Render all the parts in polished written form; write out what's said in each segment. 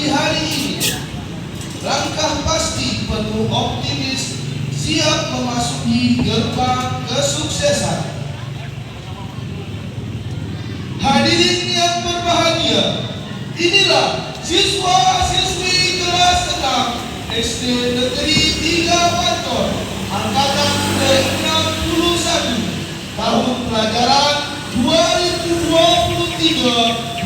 Pagi hari ini, langkah pasti penuh optimis, siap memasuki gerbang kesuksesan. Hadirin yang berbahagia, inilah siswa-siswi kelas 6 SD Negeri 3 Bantul, Angkatan ke-61, tahun pelajaran 2023-2024.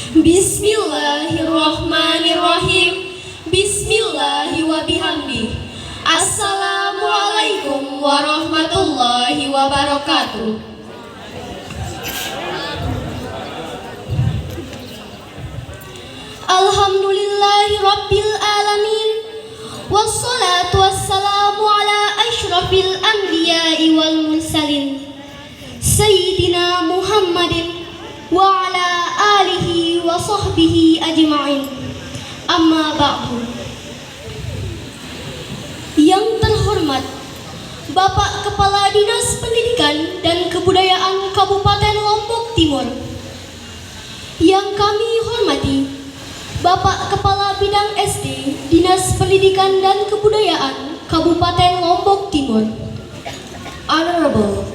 Bismillahirrahmanirrahim. Bismillahi wa bihamdi. Assalamualaikum warahmatullahi wabarakatuh. Alhamdulillahi rabbil alamin. Wassalatu wassalamu ala asyrafil anbiya'i wal mursalin Sayyidina Muhammadin wa ala alihi wa sahbihi ajma'in. Amma ba'du. Yang terhormat Bapak Kepala Dinas Pendidikan dan Kebudayaan Kabupaten Lombok Timur, yang kami hormati Bapak Kepala Bidang SD Dinas Pendidikan dan Kebudayaan Kabupaten Lombok Timur, Honorable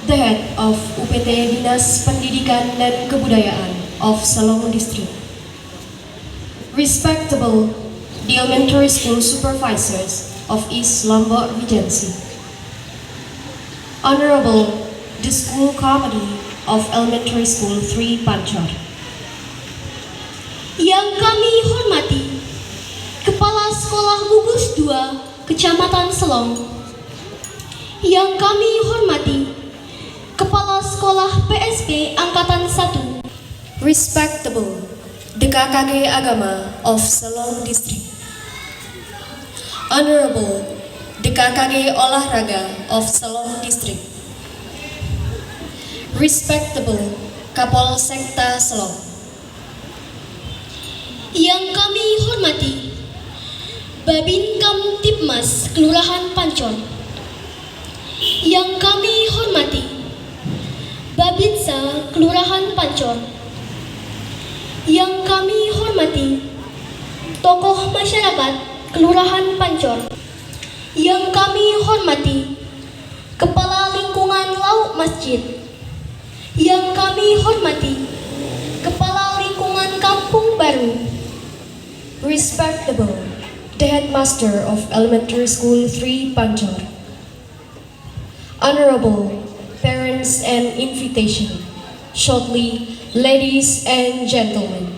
the Head of UPT Dinas Pendidikan dan Kebudayaan of Selong District, respectable the elementary school supervisors of East Lombok Regency, Honorable the School Committee of Elementary School 3 Pancor, yang kami hormati Kepala Sekolah Gugus 2 Kecamatan Selong, yang kami hormati Kepala Sekolah PSP Angkatan 1, respectable the KKG Agama of Selong District, Honorable the KKG Olahraga of Selong District, respectable Kapolsekta Selong, yang kami hormati Babin Kamtibmas Kelurahan Pancor, yang kami hormati Babinsa Kelurahan Pancor, yang kami hormati tokoh masyarakat Kelurahan Pancor, yang kami hormati Kepala Lingkungan Laut Masjid, yang kami hormati Kepala Lingkungan Kampung Baru, respectable the Headmaster of Elementary School 3 Pancor, honorable parents and invitation, shortly ladies and gentlemen.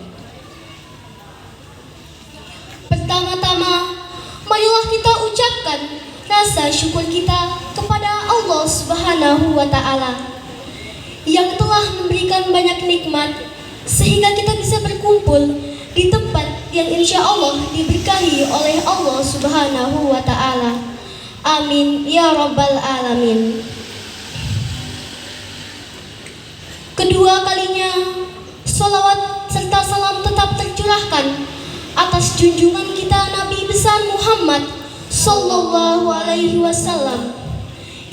Pertama-tama, marilah kita ucapkan rasa syukur kita kepada Allah Subhanahu wa Ta'ala yang telah memberikan banyak nikmat sehingga kita bisa berkumpul di tempat yang insya Allah diberkahi oleh Allah Subhanahu wa Ta'ala. Amin ya rabbal alamin. Kedua kalinya, salawat serta salam tetap tercurahkan atas junjungan kita Nabi besar Muhammad Sallallahu Alaihi Wasallam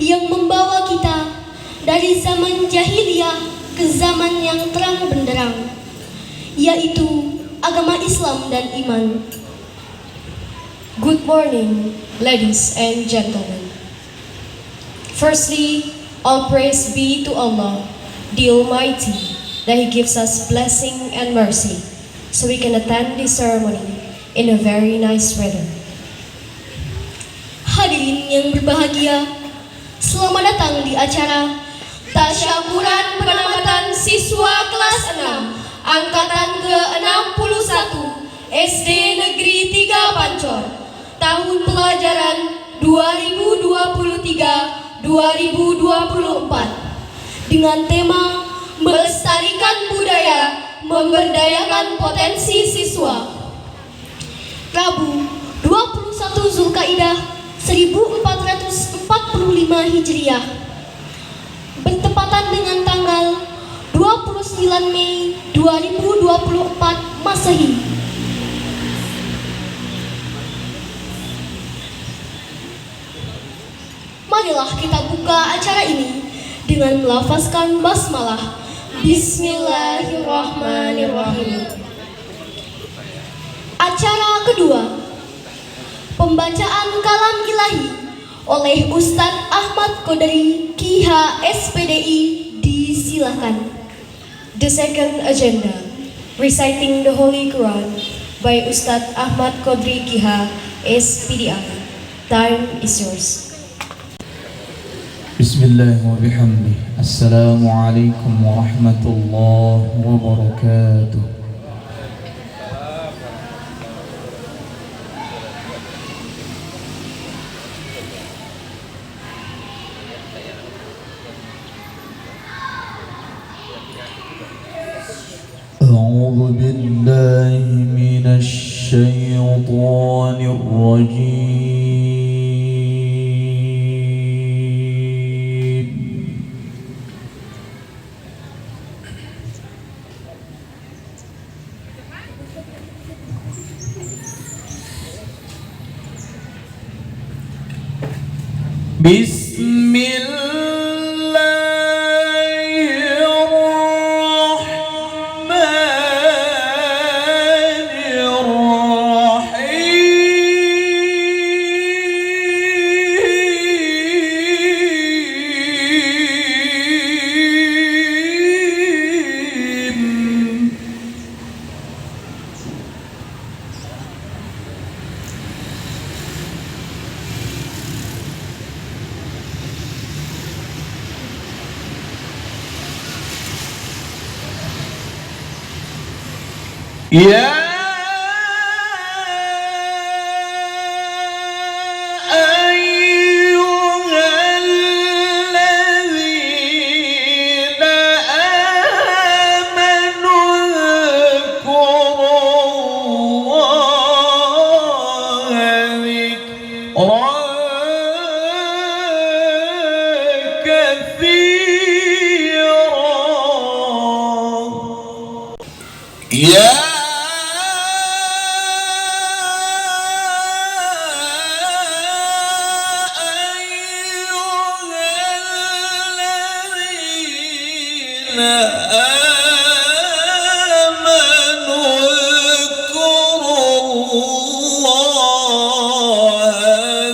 yang membawa kita dari zaman jahiliyah ke zaman yang terang benderang, yaitu agama Islam dan iman. Good morning, ladies and gentlemen. Firstly, all praise be to Allah, the Almighty, that He gives us blessing and mercy, so we can attend this ceremony in a very nice weather. Hadirin yang berbahagia, selamat datang di acara Tasyakuran Penamatan Siswa Kelas 6 Angkatan ke-61 SD Negeri 3 Pancor, tahun pelajaran 2023-2024, dengan tema melestarikan budaya, memberdayakan potensi siswa. Rabu 21 Zulkaidah 1445 Hijriah, bertepatan dengan tanggal 29 Mei 2024 Masehi. Marilah kita buka acara ini dengan melafazkan basmalah. Bismillahirrahmanirrahim. Acara kedua, pembacaan kalam ilahi oleh Ustadz Ahmad Qodri KIH SPDI, disilakan. The second agenda, reciting the Holy Quran by Ustadz Ahmad Qodri KIH SPDI. Time is yours. Bismillah wa bihamdi. Assalamualaikum warahmatullahi wabarakatuh. أعوذ بالله من الشيطان الرجيم. بسم يا أيها الذين آمنوا اذكروا الله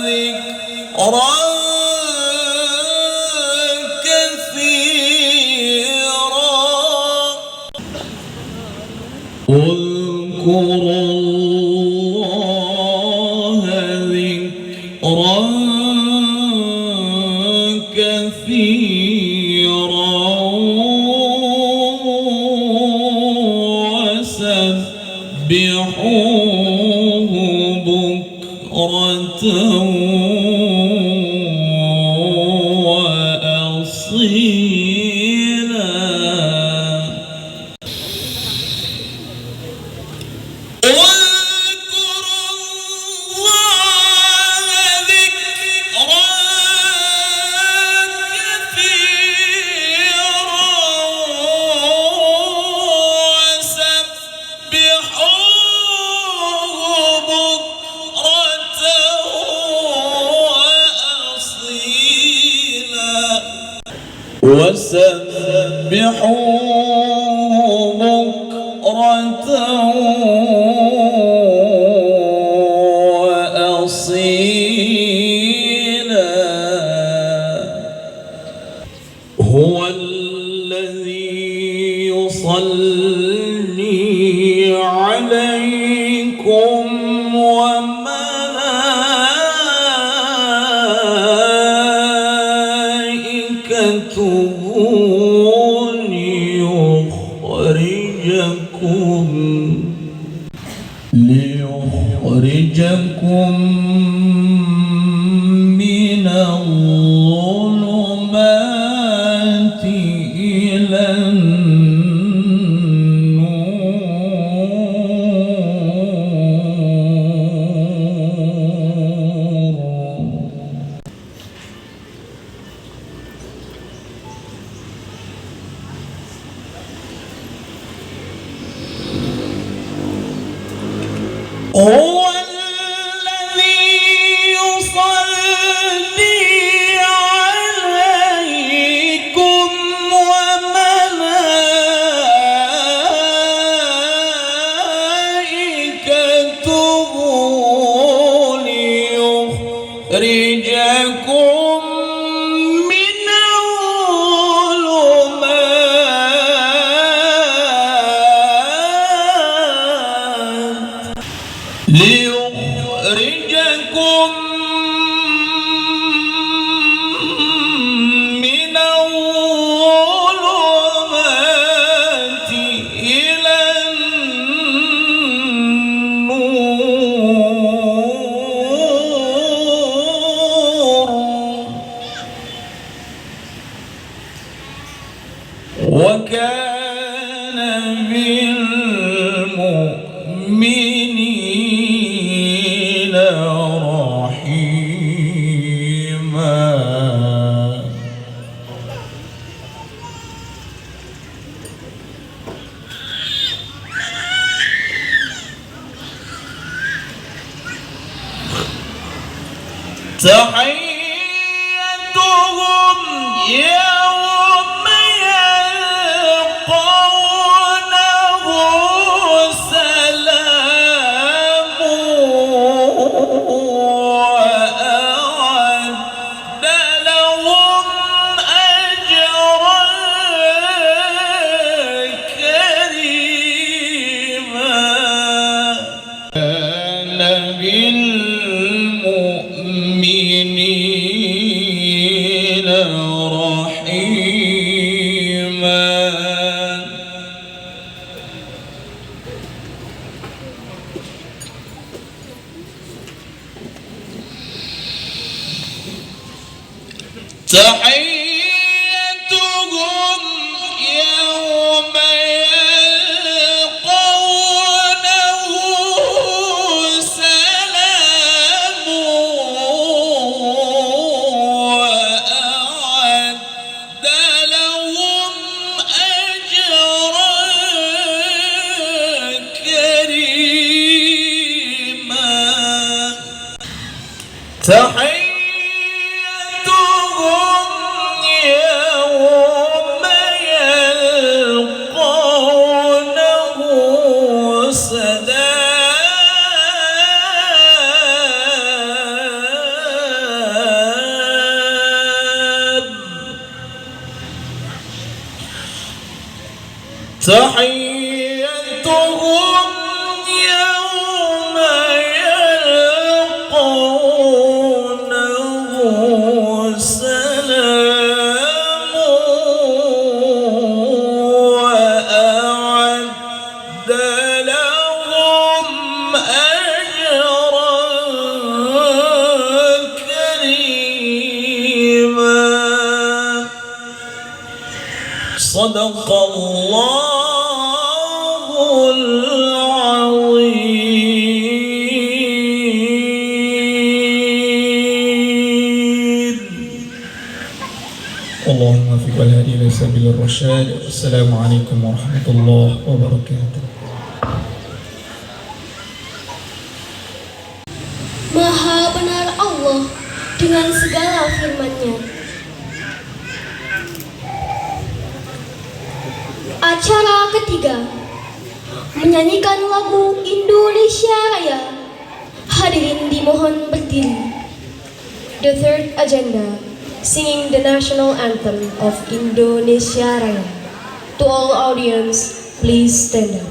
ذكرا كثيرا. آمنوا اذكروا الله ذكرا كثيرا. اذكروا الله ذكرا كثيرا وسبحوه بكرة وأصيلا. وسبحوه بكرة وأصيلا. هو الذي يصلي عليكم وملائكته ليخرجكم من الظلمات إلى هو الذي يصلي عليكم وملائكته ليخرجكم من الظلمات ليخرجكم من الظلمات إلى النور. وكان بالله تحيتهم يوم يلقونه سلام وأعد لهم أجرا كريما كان بالمؤمنين رحيما تحيتهم يوم يلقونه سلام وأعد لهم أجرا كريما تحيتهم يوم يلقونه سلام تحيتهم يوم يلقونه سلام وأعد لهم أجرا كريما صدق الله العظيم. اللهم وفق والهدي إلى سبيل الرشاد. السلام عليكم ورحمة الله وبركاته. Maha benar Allah dengan segala firman-Nya. Acara ketiga, menyanyikan lagu Indonesia Raya. Hadirin dimohon berdiri. The third agenda, singing the national anthem of Indonesia Raya. To all audience, please stand up.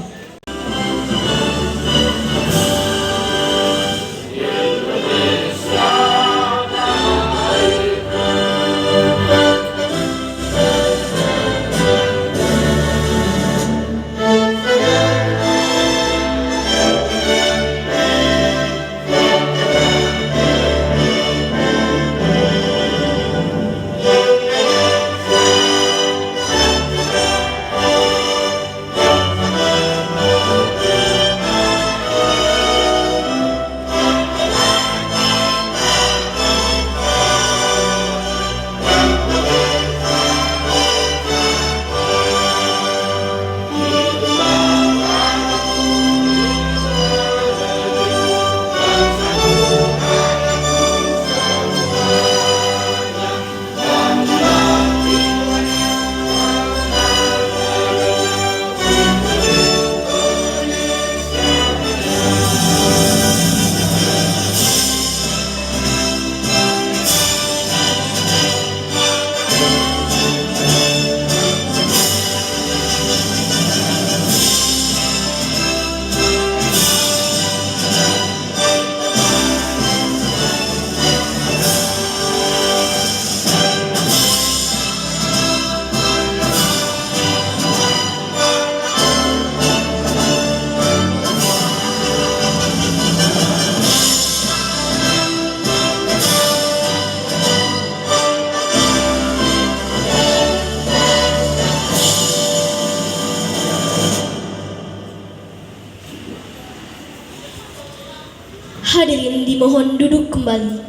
Hadirin dimohon duduk kembali.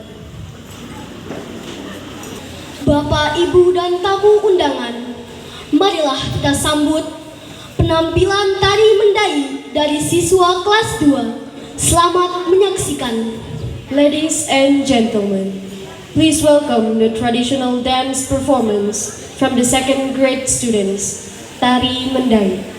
Bapak, Ibu, dan tamu undangan, marilah kita sambut penampilan tari mendai dari siswa kelas 2. Selamat menyaksikan. Ladies and gentlemen. Please welcome the traditional dance performance from the second grade students, Tari Mendai.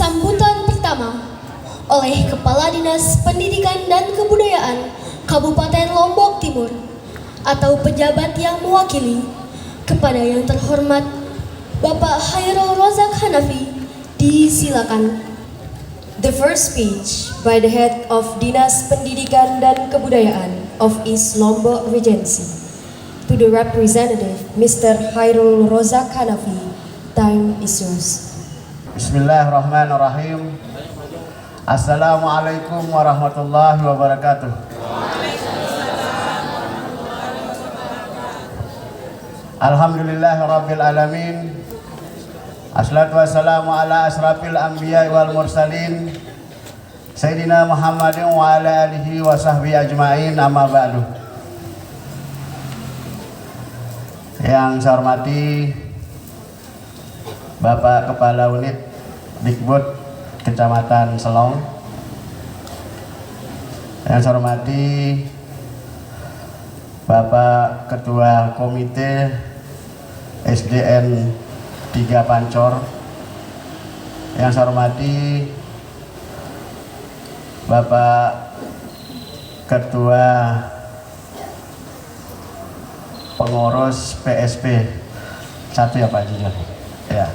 Sambutan pertama oleh Kepala Dinas Pendidikan dan Kebudayaan Kabupaten Lombok Timur atau pejabat yang mewakili kepada yang terhormat Bapak Khairul Rozak Hanafi, disilakan. The first speech by the head of Dinas Pendidikan dan Kebudayaan of East Lombok Regency to the representative Mr. Khairul Rozak Hanafi. Time is yours. Bismillahirrahmanirrahim. Assalamualaikum warahmatullahi wabarakatuh. Alhamdulillahirabbil alamin. Assalatu wassalamu ala asrafil anbiya wal mursalin Sayyidina Muhammadin wa ala alihi wa sahbihi ajma'in, amma ba'du. Yang saya hormati Bapak Kepala Unit Dikbud Kecamatan Selong, yang saya hormati Bapak Ketua Komite SDN 3 Pancor, yang saya hormati Bapak Ketua Pengurus PSP 1 ya Pak Jujur ya.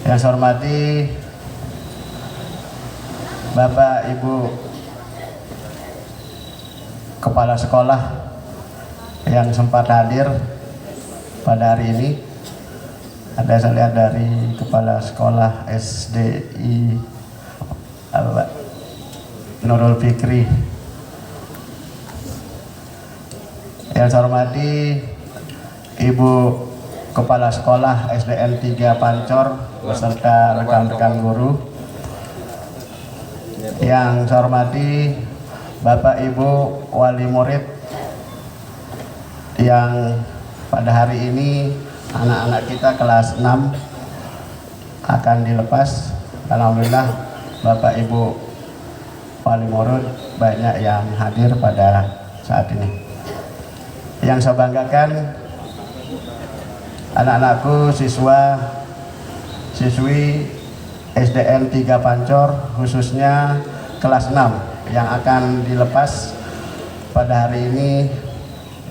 Yang saya hormati Bapak Ibu Kepala Sekolah yang sempat hadir pada hari ini. Ada saya lihat dari Kepala Sekolah SDI Nurul Fikri. Yang saya hormati Ibu Kepala Sekolah SDN 3 Pancor beserta rekan-rekan guru. Yang saya hormati Bapak Ibu Wali Murid yang pada hari ini anak-anak kita kelas 6 akan dilepas. Alhamdulillah Bapak Ibu Wali Murid banyak yang hadir pada saat ini. Yang saya banggakan anak-anakku siswa siswi SDN 3 Pancor khususnya kelas 6 yang akan dilepas pada hari ini,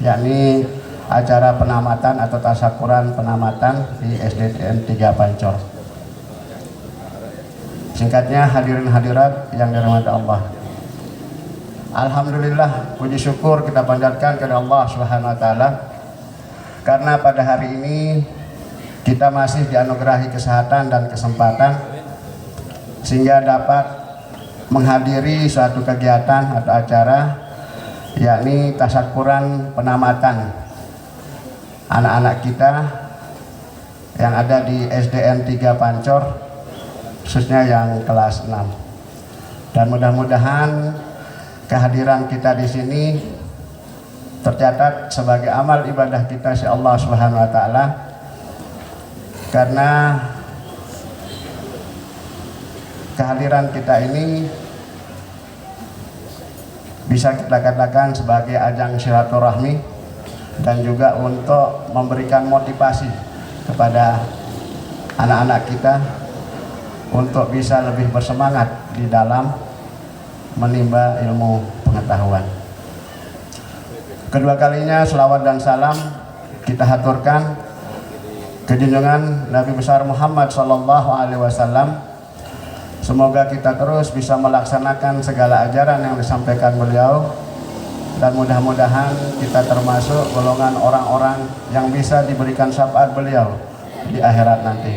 yakni acara penamatan atau tasyakuran penamatan di SDN 3 Pancor. Singkatnya, hadirin hadirat yang dirahmati Allah, alhamdulillah, puji syukur kita panjatkan kepada Allah Subhanahu wa taala karena pada hari ini kita masih dianugerahi kesehatan dan kesempatan sehingga dapat menghadiri suatu kegiatan atau acara, yakni tasyakuran penamatan anak-anak kita yang ada di SDN 3 Pancor khususnya yang kelas 6. Dan mudah-mudahan kehadiran kita di sini tercatat sebagai amal ibadah kita si Allah Subhanahu wa taala, karena kehadiran kita ini bisa kita katakan sebagai ajang silaturahmi dan juga untuk memberikan motivasi kepada anak-anak kita untuk bisa lebih bersemangat di dalam menimba ilmu pengetahuan. Kedua kalinya selawat dan salam kita haturkan ke junjungan Nabi besar Muhammad SAW. Semoga kita terus bisa melaksanakan segala ajaran yang disampaikan beliau, dan mudah-mudahan kita termasuk golongan orang-orang yang bisa diberikan syafaat beliau di akhirat nanti.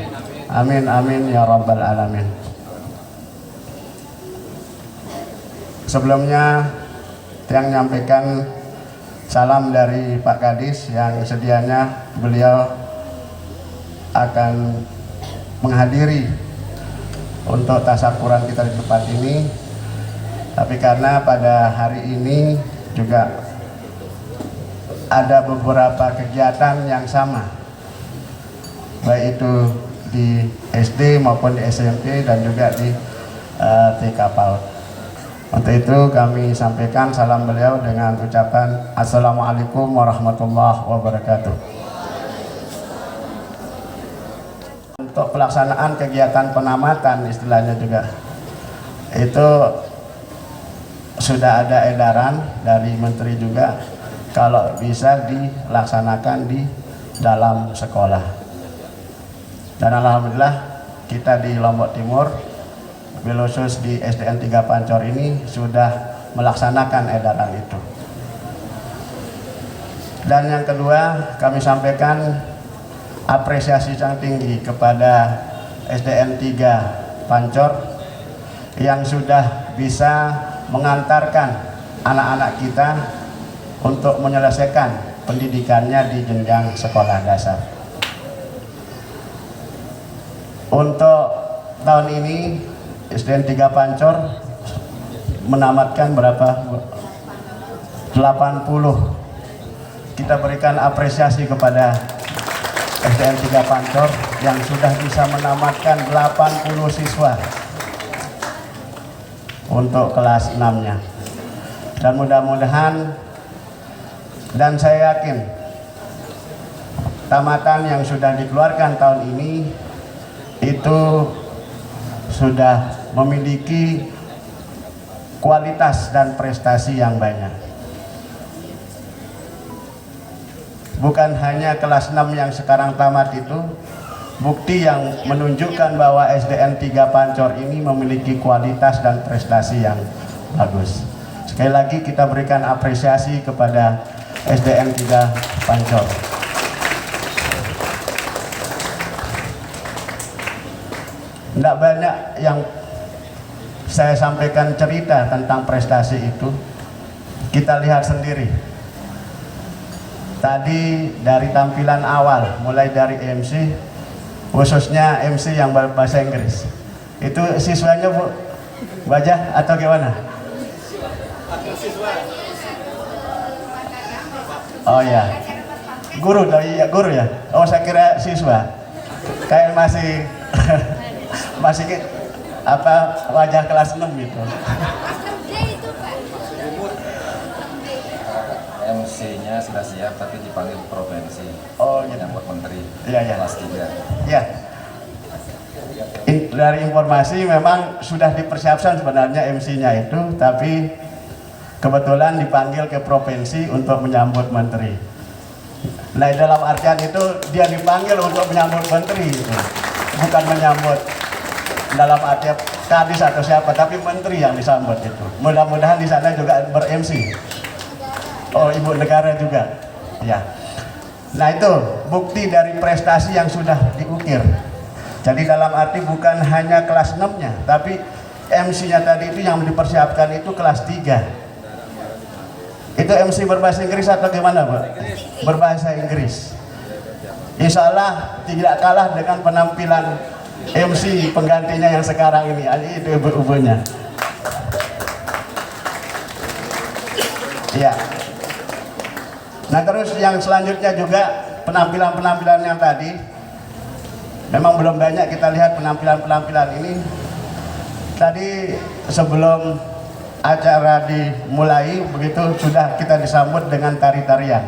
Amin amin ya rabbal alamin. Sebelumnya yang menyampaikan salam dari Pak Kadis yang sedianya beliau akan menghadiri untuk tasyakuran kita di tempat ini, tapi karena pada hari ini juga ada beberapa kegiatan yang sama, baik itu di SD maupun di SMP dan juga di TK PAUD. Untuk itu kami sampaikan salam beliau dengan ucapan Assalamualaikum warahmatullahi wabarakatuh. untuk pelaksanaan kegiatan penamatan istilahnya juga itu sudah ada edaran dari menteri juga kalau bisa dilaksanakan di dalam sekolah. Dan alhamdulillah kita di Lombok Timur, khusus di SDN 3 Pancor ini sudah melaksanakan edaran itu. Dan yang kedua, kami sampaikan apresiasi yang tinggi kepada SDN 3 Pancor yang sudah bisa mengantarkan anak-anak kita untuk menyelesaikan pendidikannya di jenjang sekolah dasar. Untuk tahun ini SDN 3 Pancor menamatkan berapa? 80. Kita berikan apresiasi kepada SDN 3 Pancor yang sudah bisa menamatkan 80 siswa untuk kelas 6-nya. Dan mudah-mudahan, dan saya yakin tamatan yang sudah dikeluarkan tahun ini itu sudah memiliki kualitas dan prestasi yang banyak. Bukan hanya kelas 6 yang sekarang tamat itu, bukti yang menunjukkan bahwa SDN 3 Pancor ini memiliki kualitas dan prestasi yang bagus. Sekali lagi kita berikan apresiasi kepada SDN 3 Pancor. Tidak banyak yang saya sampaikan cerita tentang prestasi itu. Kita lihat sendiri. Tadi dari tampilan awal, mulai dari MC, khususnya MC yang bahasa Inggris. Itu siswanya Bu, wajah atau gimana? Oh ya, guru, iya guru ya. Oh saya kira siswa. Kayak masih masih apa wajah kelas 6 gitu. MC-nya sudah siap tapi dipanggil provinsi. Oh gitu. Yang buat menteri. Iya ya. Kelas 3. Ya. Dari informasi memang sudah dipersiapkan sebenarnya MC-nya itu, tapi kebetulan dipanggil ke provinsi untuk menyambut menteri. Nah dalam artian itu dia dipanggil untuk menyambut menteri gitu. Bukan menyambut dalam artian kadis atau siapa, tapi menteri yang disambut itu. Mudah-mudahan di sana juga ber-MC. Oh ibu negara juga. Ya. Nah itu bukti dari prestasi yang sudah diukir. Jadi dalam arti bukan hanya kelas 6-nya, tapi MC-nya tadi itu yang dipersiapkan itu kelas 3. Itu MC berbahasa Inggris atau gimana Bu? Berbahasa Inggris. Insya Allah tidak kalah dengan penampilan MC penggantinya yang sekarang ini. Itu ibu-ibunya. Ya. Nah terus yang selanjutnya juga penampilan-penampilan yang tadi. Memang belum banyak kita lihat penampilan-penampilan ini. Tadi sebelum acara dimulai begitu sudah kita disambut dengan tari-tarian.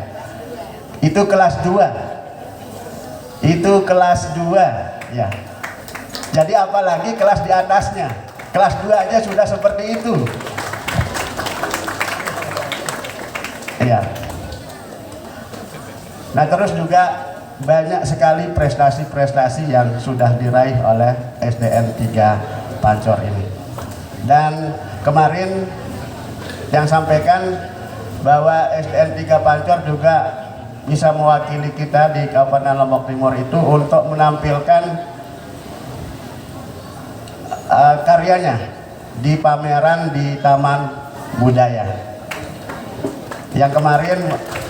Itu kelas 2. Itu kelas 2 ya. Jadi apalagi kelas di atasnya. Kelas 2 aja sudah seperti itu. Iya. Nah terus juga banyak sekali prestasi-prestasi yang sudah diraih oleh SDN 3 Pancor ini. Dan kemarin yang sampaikan bahwa SDN 3 Pancor juga bisa mewakili kita di Kabupaten Lombok Timur itu untuk menampilkan karyanya di pameran di Taman Budaya. Yang kemarin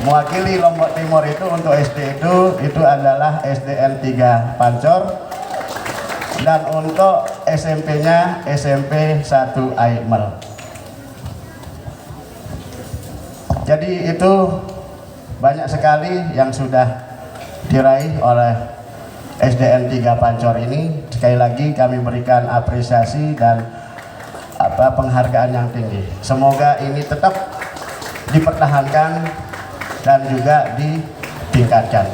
mewakili Lombok Timur itu untuk SD itu adalah SDN 3 Pancor, dan untuk SMP-nya SMP 1 Aimel. Jadi itu banyak sekali yang sudah diraih oleh SDN 3 Pancor ini. Sekali lagi kami berikan apresiasi dan penghargaan yang tinggi. Semoga ini tetap dipertahankan dan juga ditingkatkan.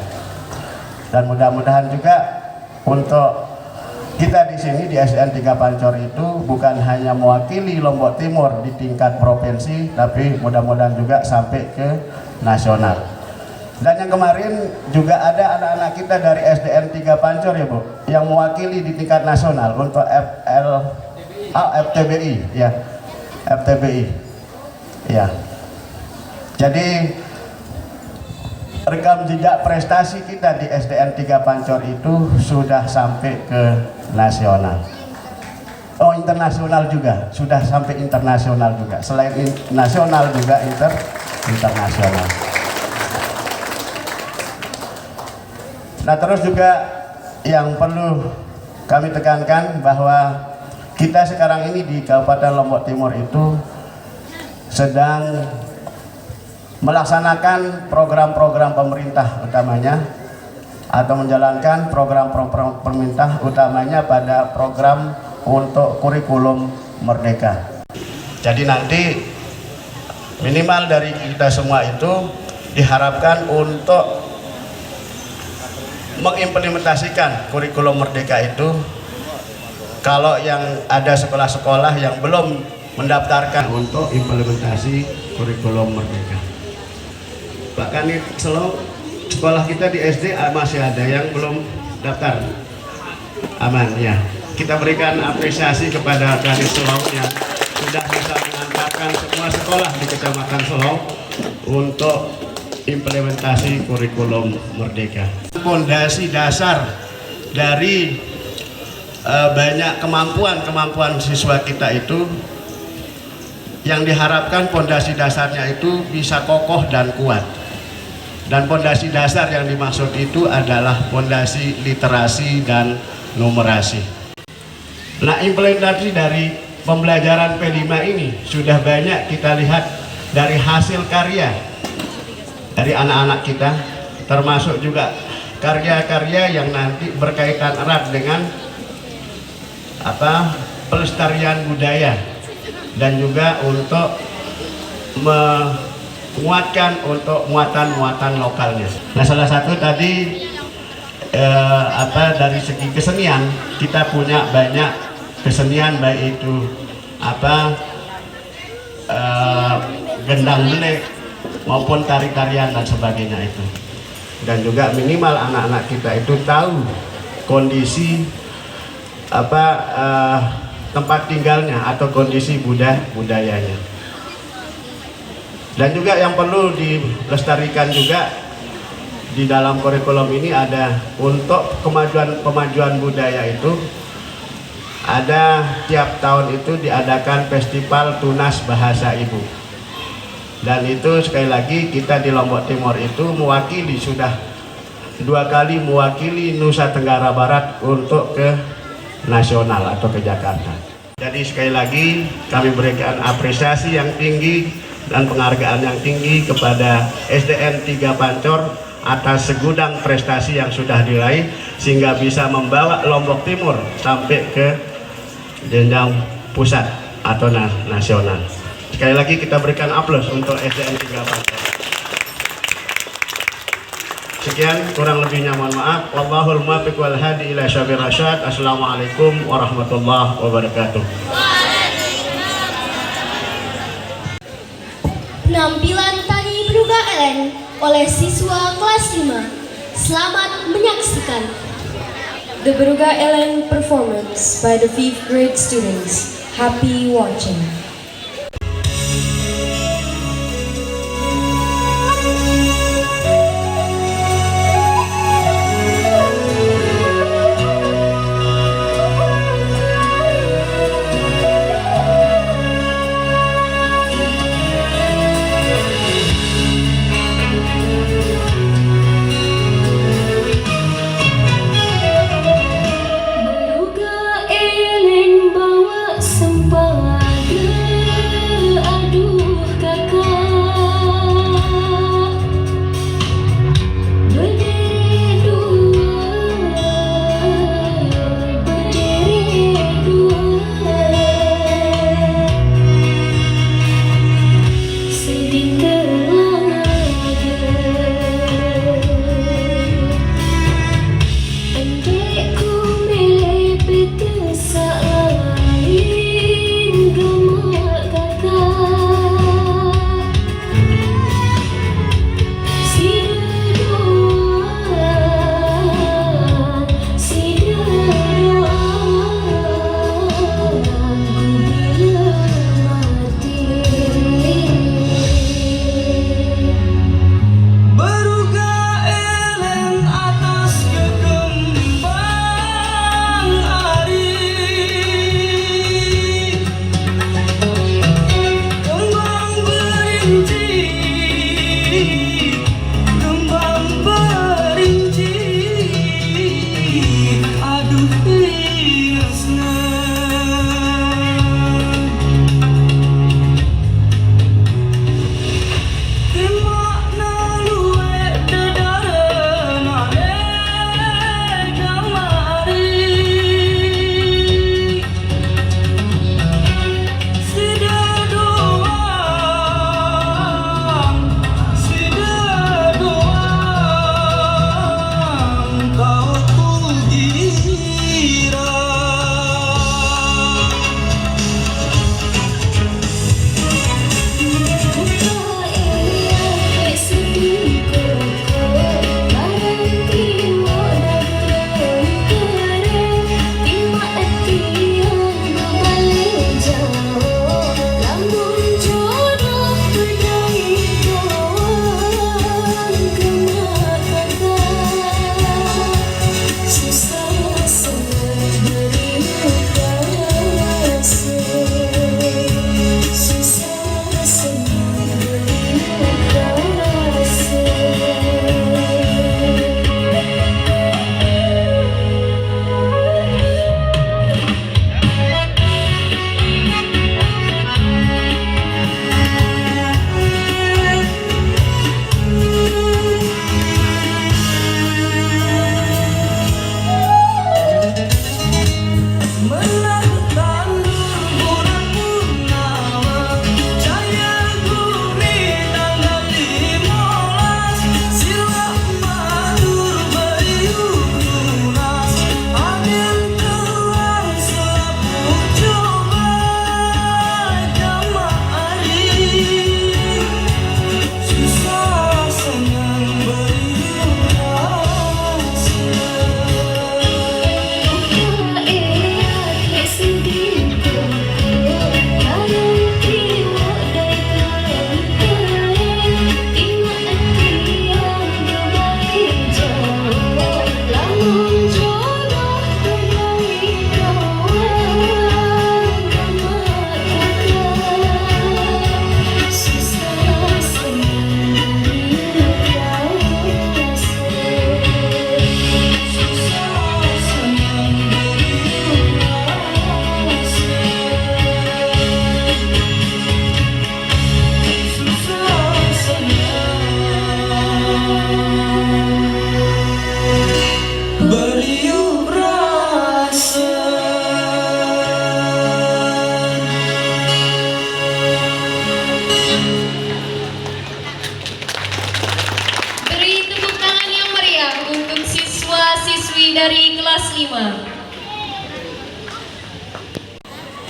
Dan mudah-mudahan juga untuk kita di sini di SDN 3 Pancor itu bukan hanya mewakili Lombok Timur di tingkat provinsi, tapi mudah-mudahan juga sampai ke nasional. Dan yang kemarin juga ada anak-anak kita dari SDN 3 Pancor ya Bu, yang mewakili di tingkat nasional untuk FTBI ya, FTBI ya. Jadi rekam jejak prestasi kita di SDN 3 Pancor itu sudah sampai ke nasional. Oh, internasional juga, sudah sampai internasional juga. Selain nasional juga internasional. Nah, terus juga yang perlu kami tekankan bahwa kita sekarang ini di Kabupaten Lombok Timur itu sedang melaksanakan program-program pemerintah utamanya, atau menjalankan program-program pemerintah utamanya pada program untuk kurikulum merdeka. Jadi nanti minimal dari kita semua itu diharapkan untuk mengimplementasikan kurikulum merdeka itu. Kalau yang ada sekolah-sekolah yang belum mendaftarkan untuk implementasi kurikulum merdeka, bahkan di sekolah kita di SD masih ada yang belum daftar. Aman ya, kita berikan apresiasi kepada Kadis Selong yang sudah bisa mengantarkan semua sekolah di Kecamatan Selong untuk implementasi kurikulum merdeka. Fondasi dasar dari banyak kemampuan siswa kita itu, yang diharapkan fondasi dasarnya itu bisa kokoh dan kuat. Dan fondasi dasar yang dimaksud itu adalah fondasi literasi dan numerasi. Nah, implementasi dari pembelajaran P5 ini sudah banyak kita lihat dari hasil karya dari anak-anak kita, termasuk juga karya-karya yang nanti berkaitan erat dengan pelestarian budaya dan juga untuk menguatkan untuk muatan-muatan lokalnya. Nah, salah satu tadi dari segi kesenian, kita punya banyak kesenian, baik itu gendang belek maupun tari-tarian dan sebagainya itu. Dan juga minimal anak-anak kita itu tahu kondisi tempat tinggalnya atau kondisi budayanya. Dan juga yang perlu dilestarikan juga di dalam kurikulum ini ada untuk kemajuan budaya itu, ada tiap tahun itu diadakan festival Tunas Bahasa Ibu. Dan itu sekali lagi kita di Lombok Timur itu sudah 2 kali mewakili Nusa Tenggara Barat untuk ke nasional atau ke Jakarta. Jadi sekali lagi kami berikan apresiasi yang tinggi dan penghargaan yang tinggi kepada SDN 3 Pancor atas segudang prestasi yang sudah diraih, sehingga bisa membawa Lombok Timur sampai ke jenjang pusat atau nasional. Sekali lagi kita berikan aplaus untuk SDN 3 Pancor. Sekian, kurang lebihnya mohon maaf. Wallahul muwaffiq wal hadi ila syabil rasyad. Assalamualaikum warahmatullahi wabarakatuh. Penampilan tari Beruga Elen oleh siswa kelas 5. Selamat menyaksikan. The Beruga Elen performance by the 5th grade students. Happy watching. Beruga Elen bawa sempadu.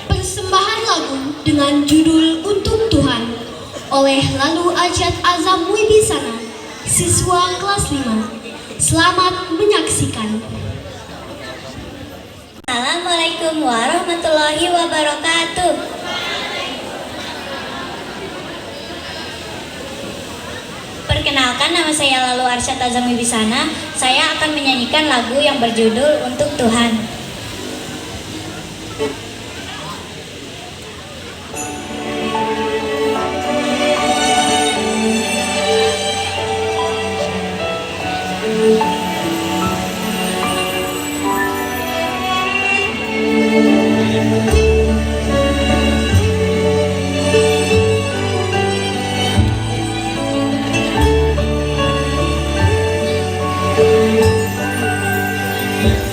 Persembahan lagu dengan judul Untuk Tuhan oleh Lalu Ajat Azam Wibisana, siswa kelas 5. Selamat menyaksikan. Assalamualaikum warahmatullahi wabarakatuh. Perkenalkan, nama saya Lalu Arsyad Azam Wibisana. Saya akan menyanyikan lagu yang berjudul Untuk Tuhan.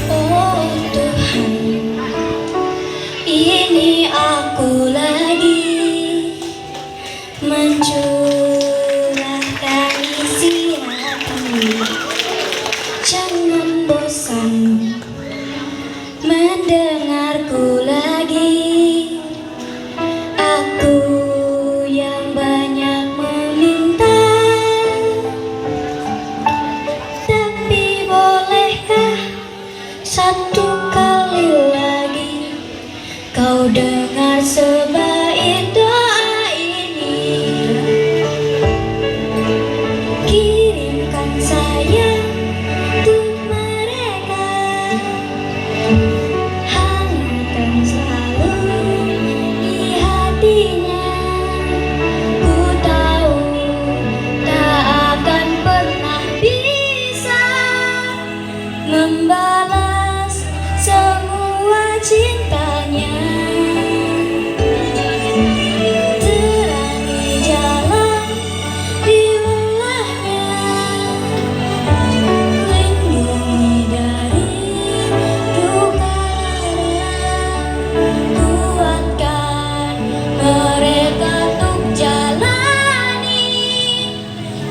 Oh Tuhan, ini aku lagi mencurahkan isi hati. Jangan bosan mendengarku lagi. Aku yang banyak meminta, tapi bolehkah satu kali lagi kau dengar sebaik doa ini? Kirimkan sayang untuk mereka, hangatkan selalu di hatinya. Ku tahu tak akan pernah bisa membalas semua cintanya. Terangi jalan di lelahnya, lindungi dari duka lara, kuatkan mereka untuk jalani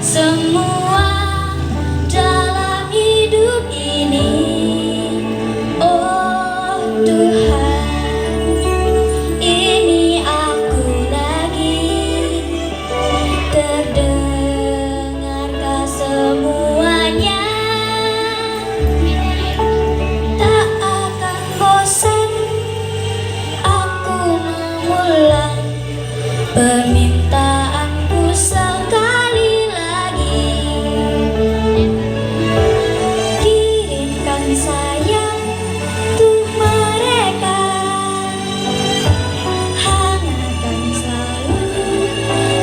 semua dalam hidup ini. Oh Tuhan, ini aku lagi. Terdengarkah semuanya? Tak akan bosan aku mengulang permintaanku sekali lagi. Kirimkan sayang untuk mereka, hangatkan selalu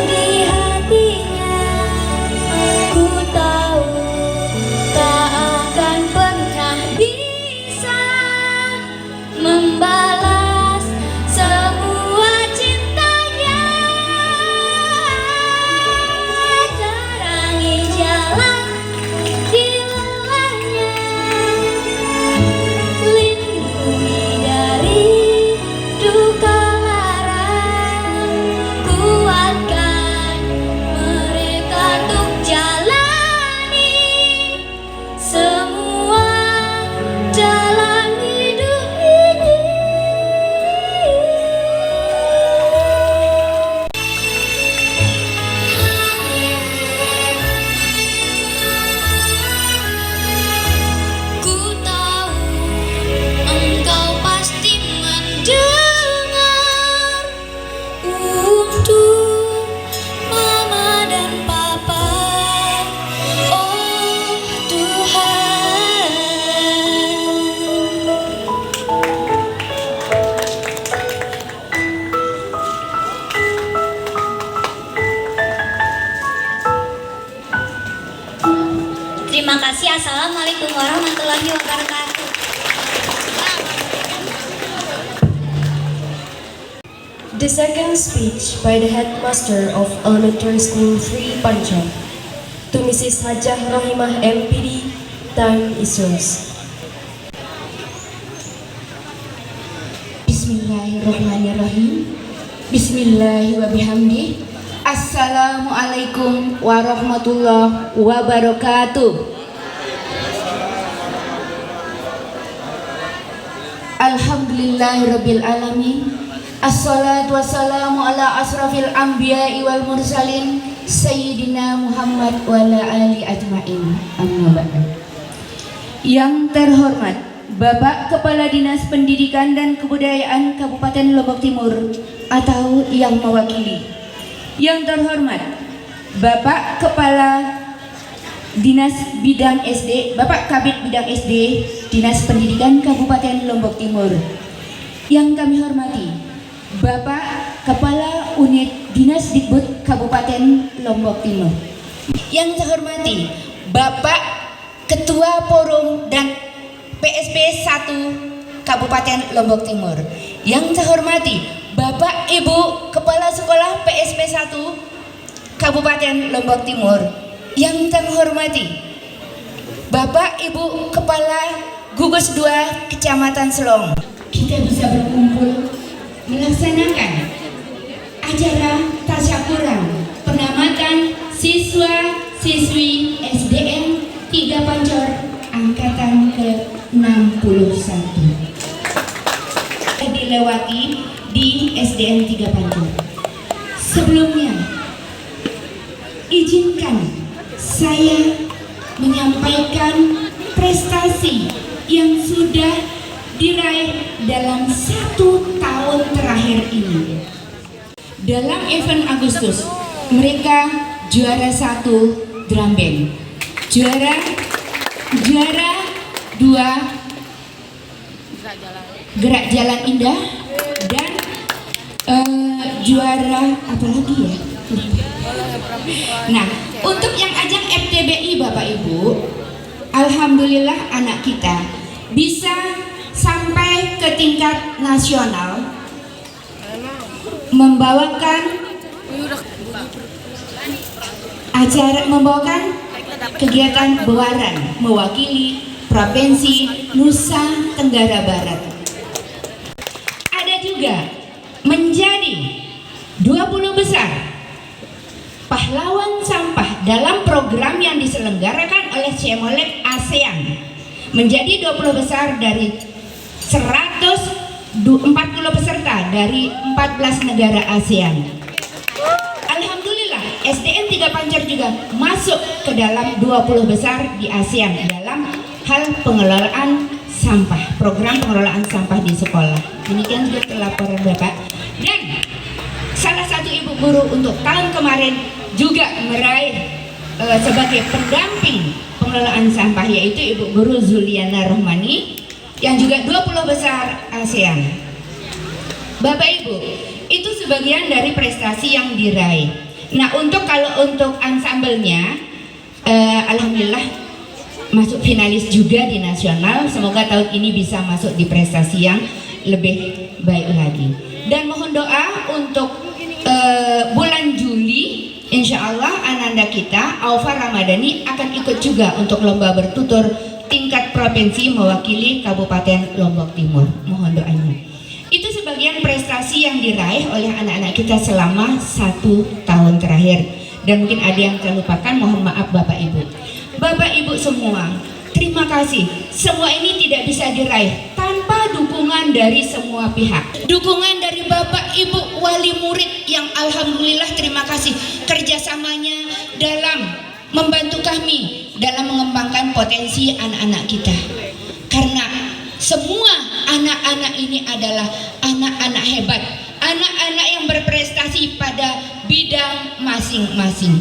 di hatinya. Ku tahu tak akan pernah bisa membalas semua cintanya. Terangi jalan di lelahnya, lindungi dari duka lara, kuatkan mereka untuk jalani semua dalam hidup ini. Ku tahu engkau pasti mendengar. Untuk mama dan papa, oh Tuhan. Terima kasih. Assalamualaikum warahmatullahi wabarakatuh. The second speech by the headmaster of Elementary School 3 Panjang to Mrs. Hajah Rahimah MPD. Time is yours. Bismillahirrahmanirrahim. Bismillahi wa bihamdi. Assalamualaikum warahmatullahi wabarakatuh. Alhamdulillah. Alhamdulillahirabbil alamin. Assalatu wassalamu ala asrafil anbiya'i wal mursalin Sayyidina Muhammad wa ala ali ajmain. Amma ba'du. Yang terhormat Bapak Kepala Dinas Pendidikan dan Kebudayaan Kabupaten Lombok Timur atau yang mewakili. Yang terhormat Bapak Kepala Dinas Bidang SD, Bapak Kabid Bidang SD Dinas Pendidikan Kabupaten Lombok Timur. Yang kami hormati Bapak Kepala Unit Dinas Dikbud Kabupaten Lombok Timur. Yang saya hormati Bapak Ketua Forum dan PSP 1 Kabupaten Lombok Timur. Yang saya hormati Bapak Ibu Kepala Sekolah PSP 1 Kabupaten Lombok Timur. Yang saya hormati Bapak Ibu Kepala Gugus 2 Kecamatan Selong. Kita bisa berkumpul melaksanakan acara tasyakuran penamatan siswa-siswi SDN 3 Pancor angkatan ke-61 dilewati di SDN 3 Pancor. Sebelumnya izinkan saya menyampaikan prestasi yang sudah diraih dalam 1 tahun terakhir ini. Dalam event Agustus, mereka juara 1 drum band, juara 2 gerak jalan indah, dan juara apa lagi ya? Nah, untuk yang ajang FTBI Bapak Ibu, alhamdulillah anak kita bisa sampai ke tingkat nasional, membawakan kegiatan bewaran mewakili Provinsi Nusa Tenggara Barat. Ada juga menjadi 20 besar pahlawan sampah dalam program yang diselenggarakan oleh Cemolek ASEAN, menjadi 20 besar dari 140 peserta dari 14 negara ASEAN. Alhamdulillah SDN 3 Pancor juga masuk ke dalam 20 besar di ASEAN dalam hal pengelolaan sampah, program pengelolaan sampah di sekolah. Demikian juga laporan Bapak. Dan salah satu ibu guru untuk tahun kemarin juga meraih sebagai pendamping pengelolaan sampah, yaitu Ibu Guru Zuliana Rohmani yang juga 20 besar ASEAN. Bapak Ibu, itu sebagian dari prestasi yang diraih. Nah, kalau untuk ensemblenya, alhamdulillah masuk finalis juga di nasional. Semoga tahun ini bisa masuk di prestasi yang lebih baik lagi. Dan mohon doa untuk bulan Juli, insya Allah Ananda kita Aufa Ramadhani akan ikut juga untuk lomba bertutur tingkat provinsi mewakili Kabupaten Lombok Timur. Mohon doanya. Itu sebagian prestasi yang diraih oleh anak-anak kita selama 1 tahun terakhir. Dan mungkin ada yang terlupakan, mohon maaf Bapak Ibu. Bapak Ibu semua, terima kasih. Semua ini tidak bisa diraih tanpa dukungan dari semua pihak. Dukungan dari Bapak Ibu wali murid yang alhamdulillah terima kasih kerjasamanya dalam membantu kami dalam mengembangkan potensi anak-anak kita. Karena semua anak-anak ini adalah anak-anak hebat, anak-anak yang berprestasi pada bidang masing-masing.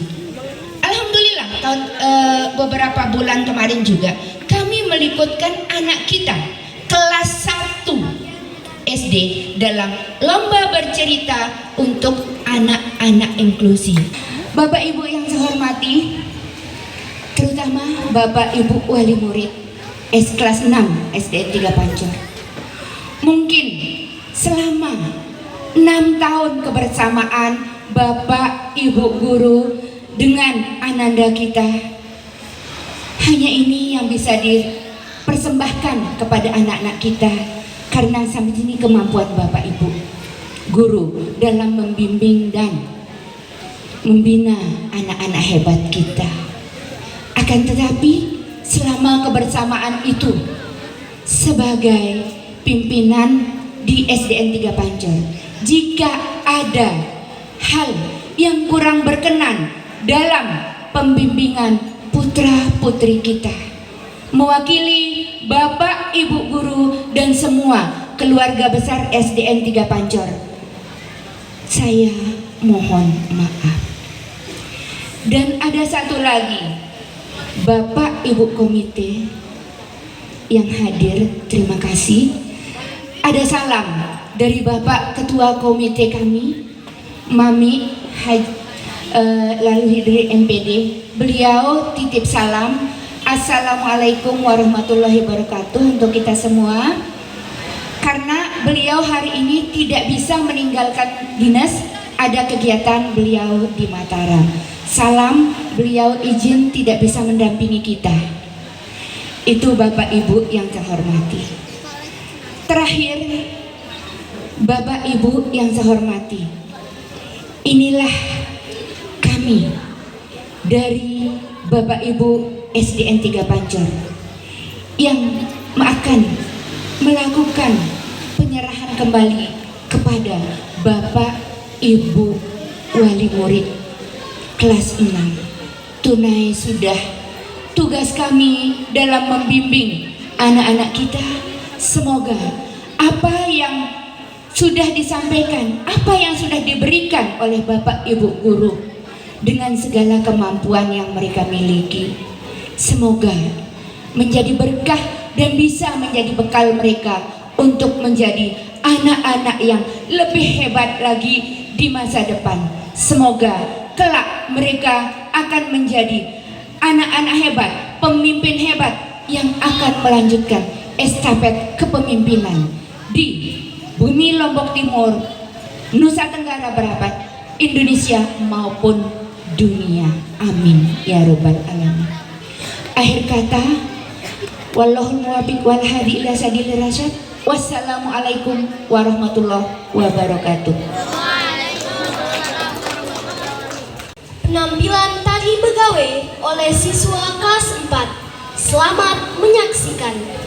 Alhamdulillah beberapa bulan kemarin juga kami meliputkan anak kita kelas 1 SD dalam lomba bercerita untuk anak-anak inklusi. Bapak Ibu yang saya hormati, terutama Bapak Ibu wali murid kelas 6 SD 3 Pancor. Mungkin selama 6 tahun kebersamaan Bapak Ibu guru dengan ananda kita, hanya ini yang bisa dipersembahkan kepada anak-anak kita, karena sampai sini kemampuan Bapak Ibu guru dalam membimbing dan membina anak-anak hebat kita. Akan tetapi selama kebersamaan itu sebagai pimpinan di SDN 3 Pancor. Jika ada hal yang kurang berkenan dalam pembimbingan putra-putri kita, mewakili Bapak, Ibu guru dan semua keluarga besar SDN 3 Pancor, saya mohon maaf. Dan ada satu lagi, Bapak Ibu komite yang hadir, terima kasih. Ada salam dari Bapak Ketua Komite kami, Mami Lalu Hidri MPD. Beliau titip salam, Assalamualaikum warahmatullahi wabarakatuh untuk kita semua. Karena beliau hari ini tidak bisa meninggalkan dinas, ada kegiatan beliau di Mataram. Salam, beliau izin tidak bisa mendampingi kita. Itu Bapak Ibu yang terhormati. Terakhir, Bapak Ibu yang saya hormati, inilah kami dari Bapak Ibu SDN 3 Pancor yang akan melakukan penyerahan kembali kepada Bapak Ibu wali murid kelas 6. Tunai sudah tugas kami dalam membimbing anak-anak kita. Semoga apa yang sudah disampaikan, apa yang sudah diberikan oleh Bapak Ibu guru dengan segala kemampuan yang mereka miliki, semoga menjadi berkah dan bisa menjadi bekal mereka untuk menjadi anak-anak yang lebih hebat lagi di masa depan. Semoga kelak mereka akan menjadi anak-anak hebat, pemimpin hebat yang akan melanjutkan estafet kepemimpinan di bumi Lombok Timur, Nusa Tenggara Barat, Indonesia maupun dunia. Amin ya robbal alamin. Akhir kata, wallahul muwaffiq wal hadi ila sabilir rasyad. Wassalamualaikum warahmatullahi wabarakatuh. Penampilan tari begawe oleh siswa kelas 4. Selamat menyaksikan.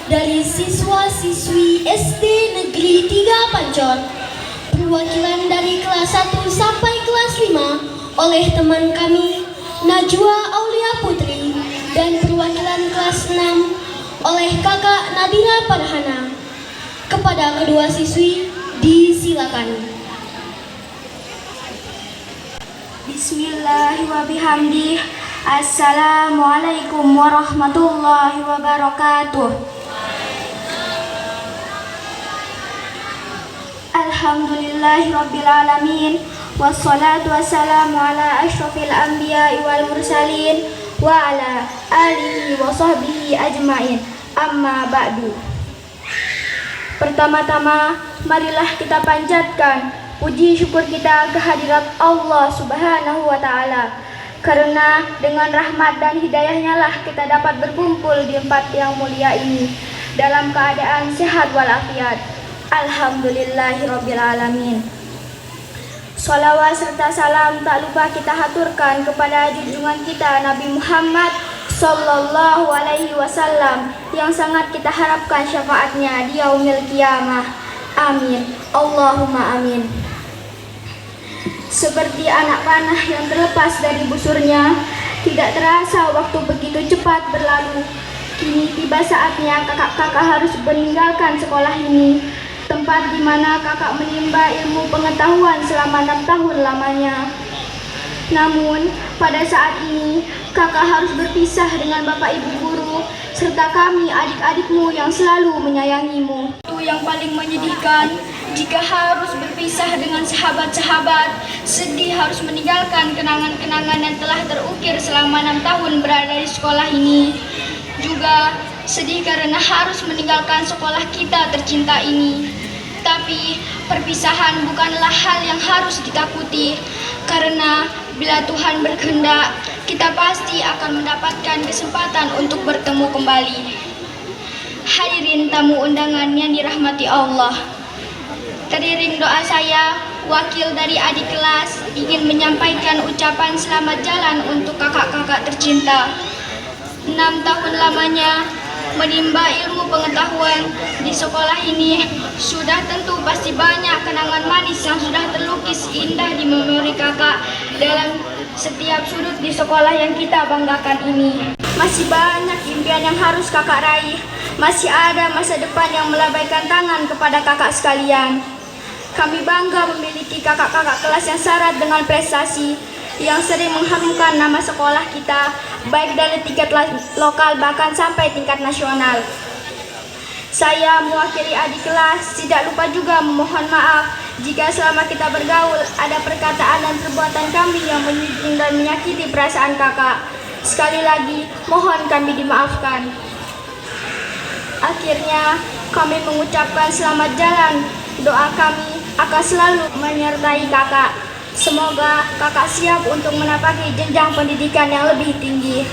dari siswa-siswi SD Negeri 3 Pancor, perwakilan dari kelas 1 sampai kelas 5 oleh teman kami Najwa Aulia Putri, dan perwakilan kelas 6 oleh kakak Nadira Farhana. Kepada kedua siswi disilakan. Bismillahirrahmanirrahim. Assalamualaikum warahmatullahi wabarakatuh. Alhamdulillahirabbil alamin, wassalatu wassalamu ala asyrafil anbiya'i wal mursalin wa ala alihi wa sahbihi ajmain. Amma ba'du. Pertama-tama, marilah kita panjatkan puji syukur kita kehadirat Allah Subhanahu wa Ta'ala, karena dengan rahmat dan hidayahnya lah kita dapat berkumpul di tempat yang mulia ini dalam keadaan sehat walafiat. Alhamdulillahirabbil alamin. Shalawat serta salam tak lupa kita haturkan kepada junjungan kita Nabi Muhammad Sallallahu Alaihi Wasallam yang sangat kita harapkan syafaatnya di yaumil qiyamah. Amin. Allahumma amin. Seperti anak panah yang terlepas dari busurnya, tidak terasa waktu begitu cepat berlalu. Kini tiba saatnya kakak-kakak harus meninggalkan sekolah ini, tempat di mana kakak menimba ilmu pengetahuan selama 6 tahun lamanya. Namun, pada saat ini, kakak harus berpisah dengan bapak ibu guru, serta kami adik-adikmu yang selalu menyayangimu. Itu yang paling menyedihkan, jika harus berpisah dengan sahabat-sahabat, sedih harus meninggalkan kenangan-kenangan yang telah terukir selama 6 tahun berada di sekolah ini. Juga sedih karena harus meninggalkan sekolah kita tercinta ini. Tapi perpisahan bukanlah hal yang harus ditakuti, karena bila Tuhan berkehendak, kita pasti akan mendapatkan kesempatan untuk bertemu kembali. Hadirin tamu undangan yang dirahmati Allah, teriring doa saya, wakil dari adik kelas ingin menyampaikan ucapan selamat jalan untuk kakak-kakak tercinta. 6 tahun lamanya menimba ilmu pengetahuan di sekolah ini, sudah tentu pasti banyak kenangan manis yang sudah terlukis indah di memori kakak dalam setiap sudut di sekolah yang kita banggakan ini. Masih banyak impian yang harus kakak raih, masih ada masa depan yang melambaikan tangan kepada kakak sekalian. Kami bangga memiliki kakak-kakak kelas yang syarat dengan prestasi, yang sering mengharumkan nama sekolah kita, baik dari tingkat lokal bahkan sampai tingkat nasional. Saya mewakili adik kelas tidak lupa juga memohon maaf jika selama kita bergaul ada perkataan dan perbuatan kami yang menyinggung dan menyakiti perasaan kakak. Sekali lagi mohon kami dimaafkan. Akhirnya kami mengucapkan selamat jalan. Doa kami akan selalu menyertai kakak. Semoga kakak siap untuk menapaki jenjang pendidikan yang lebih tinggi.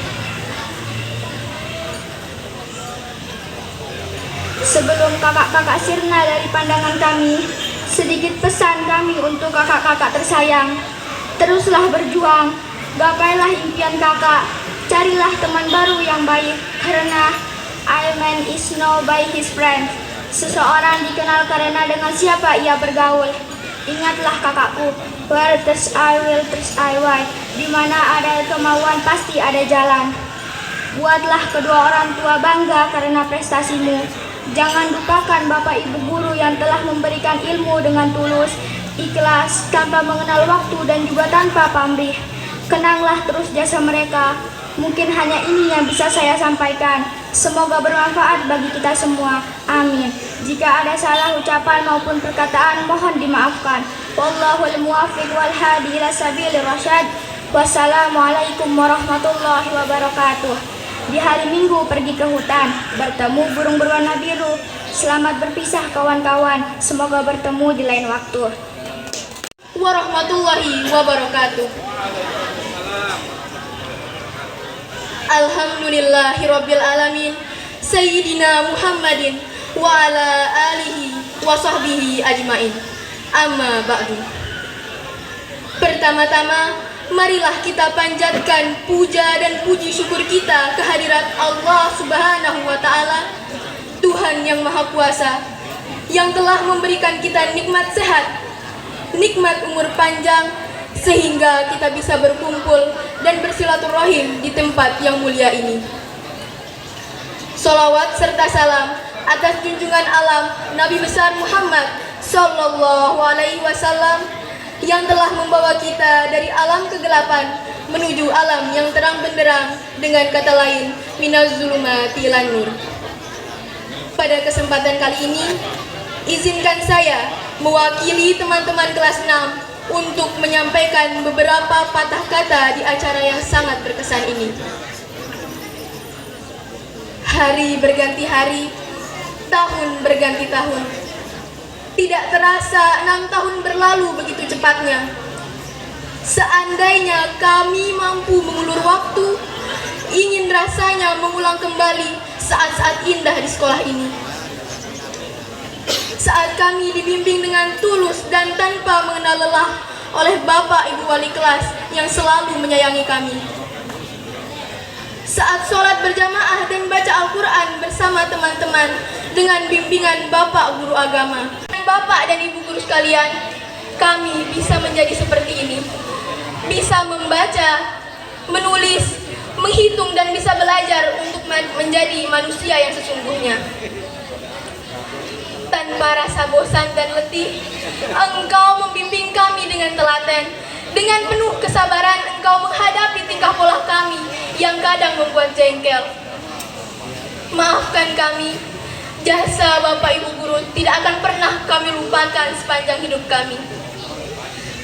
Sebelum kakak-kakak sirna dari pandangan kami, sedikit pesan kami untuk kakak-kakak tersayang. Teruslah berjuang, gapailah impian kakak, carilah teman baru yang baik, karena a man is known by his friends. Seseorang dikenal karena dengan siapa ia bergaul. Ingatlah kakakku, where there's I will, there's I why. Di mana ada kemauan pasti ada jalan. Buatlah kedua orang tua bangga karena prestasimu. Jangan lupakan bapak ibu guru yang telah memberikan ilmu dengan tulus, ikhlas, tanpa mengenal waktu dan juga tanpa pamrih. Kenanglah terus jasa mereka. Mungkin hanya ini yang bisa saya sampaikan. Semoga bermanfaat bagi kita semua. Amin. Jika ada salah ucapan maupun perkataan, mohon dimaafkan. Wallahul muwaffiq wal hadi ila sabilir rasyad. Wassalamualaikum warahmatullahi wabarakatuh. Di hari Minggu pergi ke hutan, bertemu burung berwarna biru. Selamat berpisah kawan-kawan. Semoga bertemu di lain waktu. Warahmatullahi wabarakatuh. Alhamdulillahirabbil alamin, Sayyidina Muhammadin wa ala alihi wa sahbihi ajmain. Amma ba'du. Pertama-tama, marilah kita panjatkan puja dan puji syukur kita kehadirat Allah Subhanahu wa Ta'ala, Tuhan yang Maha Kuasa yang telah memberikan kita nikmat sehat, nikmat umur panjang, sehingga kita bisa berkumpul dan bersilaturahim di tempat yang mulia ini. Salawat serta salam atas junjungan alam Nabi besar Muhammad Sallallahu Alaihi Wasallam yang telah membawa kita dari alam kegelapan menuju alam yang terang benderang, dengan kata lain, minaz zulumati ilan nur. Pada kesempatan kali ini, izinkan saya mewakili teman-teman kelas 6 untuk menyampaikan beberapa patah kata di acara yang sangat berkesan ini. Hari berganti hari, tahun berganti tahun. Tidak terasa 6 tahun berlalu begitu cepatnya. Seandainya kami mampu mengulur waktu, ingin rasanya mengulang kembali saat-saat indah di sekolah ini. Saat kami dibimbing dengan tulus dan tanpa mengenal lelah oleh Bapak Ibu Wali kelas yang selalu menyayangi kami. Saat sholat berjamaah dan baca Al-Quran bersama teman-teman dengan bimbingan Bapak Guru Agama. Bapak dan Ibu Guru sekalian, kami bisa menjadi seperti ini. Bisa membaca, menulis, menghitung, dan bisa belajar untuk menjadi manusia yang sesungguhnya. Tanpa rasa bosan dan letih, Engkau membimbing kami dengan telaten. Dengan penuh kesabaran, Engkau menghadapi tingkah pola kami yang kadang membuat jengkel. Maafkan kami, jasa Bapak Ibu Guru tidak akan pernah kami lupakan sepanjang hidup kami.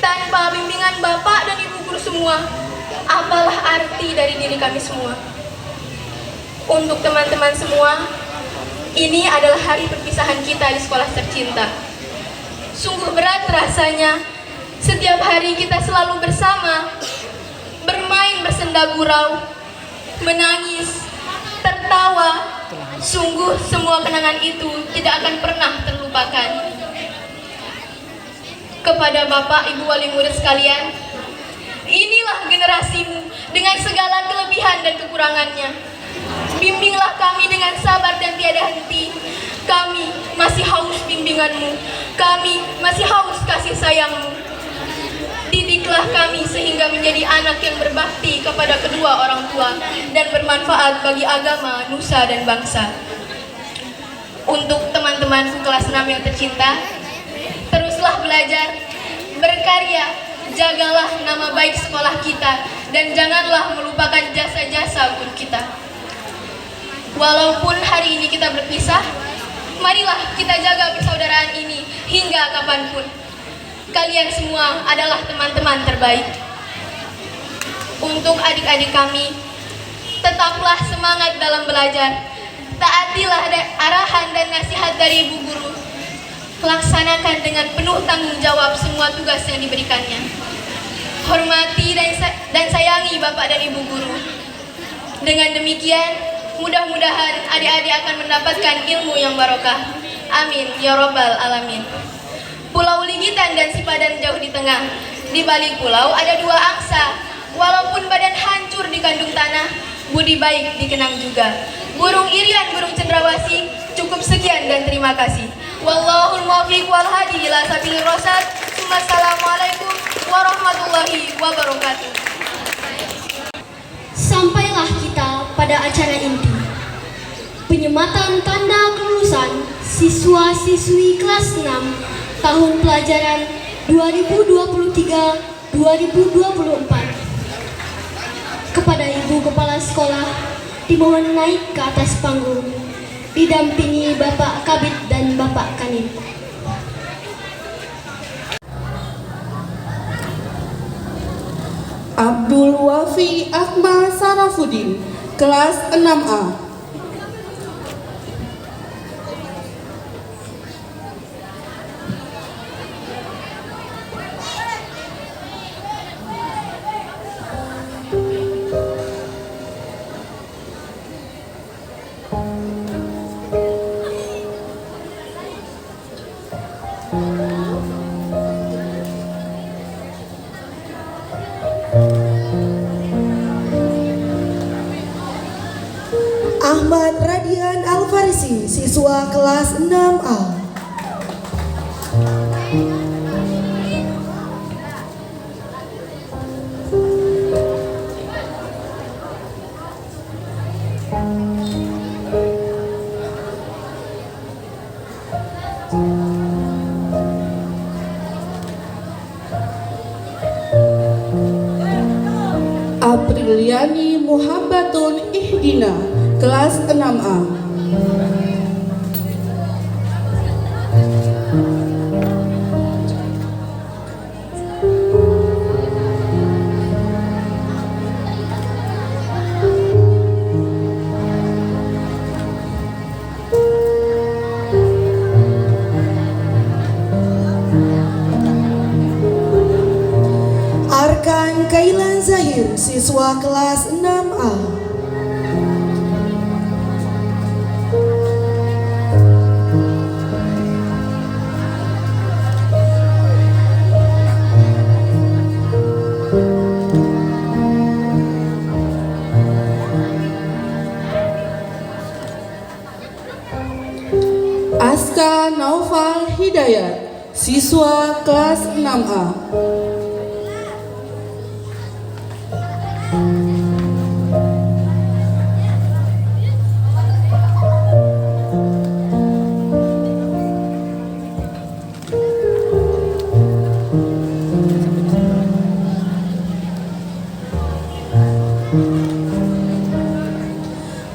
Tanpa bimbingan Bapak dan Ibu Guru semua, apalah arti dari diri kami semua? Untuk teman-teman semua, ini adalah hari perpisahan kita di sekolah tercinta. Sungguh berat rasanya, setiap hari kita selalu bersama, bermain bersenda gurau, menangis, tertawa. Sungguh semua kenangan itu tidak akan pernah terlupakan. Kepada Bapak Ibu Wali Murid sekalian, inilah generasimu dengan segala kelebihan dan kekurangannya. Bimbinglah kami dengan sabar dan tiada henti. Kami masih haus bimbinganmu, kami masih haus kasih sayangmu. Didiklah kami sehingga menjadi anak yang berbakti kepada kedua orang tua dan bermanfaat bagi agama, nusa, dan bangsa. Untuk teman-temanku kelas 6 yang tercinta, teruslah belajar, berkarya, jagalah nama baik sekolah kita, dan janganlah melupakan jasa-jasa guru kita. Walaupun hari ini kita berpisah, marilah kita jaga persaudaraan ini hingga kapanpun. Kalian semua adalah teman-teman terbaik. Untuk adik-adik kami, tetaplah semangat dalam belajar. Taatilah arahan dan nasihat dari Ibu Guru. Laksanakan dengan penuh tanggung jawab semua tugas yang diberikannya. Hormati dan sayangi Bapak dan Ibu Guru. Dengan demikian, mudah-mudahan adik-adik akan mendapatkan ilmu yang barokah. Amin ya robbal alamin. Pulau Ligitan dan Sipadan jauh di tengah. Di balik pulau ada dua angsa. Walaupun badan hancur di kandung tanah, budi baik dikenang juga. Burung irian, burung cendrawasih. Cukup sekian dan terima kasih. Wallahul muwaffiq wal hadi ila sabilir rasyad. Wassalamualaikum warahmatullahi wabarakatuh. Sampailah kita pada acara inti, penyematan tanda kelulusan siswa-siswi kelas 6 tahun pelajaran 2023-2024. Kepada Ibu Kepala Sekolah dimohon naik ke atas panggung, didampingi Bapak Kabid dan Bapak Kanit. Abdul Wafi Akmal Sarafuddin, kelas 6A. Ningsi, siswa kelas 6A. Apriliani Muhammadun Ihdina, kelas 6A. Arkan Kailan Zahir, siswa kelas 6A. Aska Naufal Hidayat, siswa kelas 6A.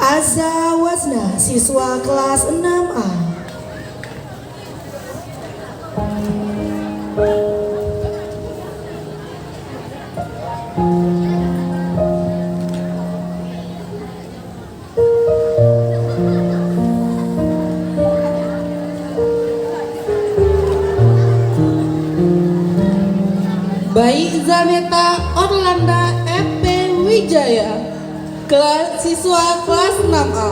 Azza Wazna, siswa kelas 6A. Baik Zaneta Orlanda FP Wijaya, siswa kelas 6A.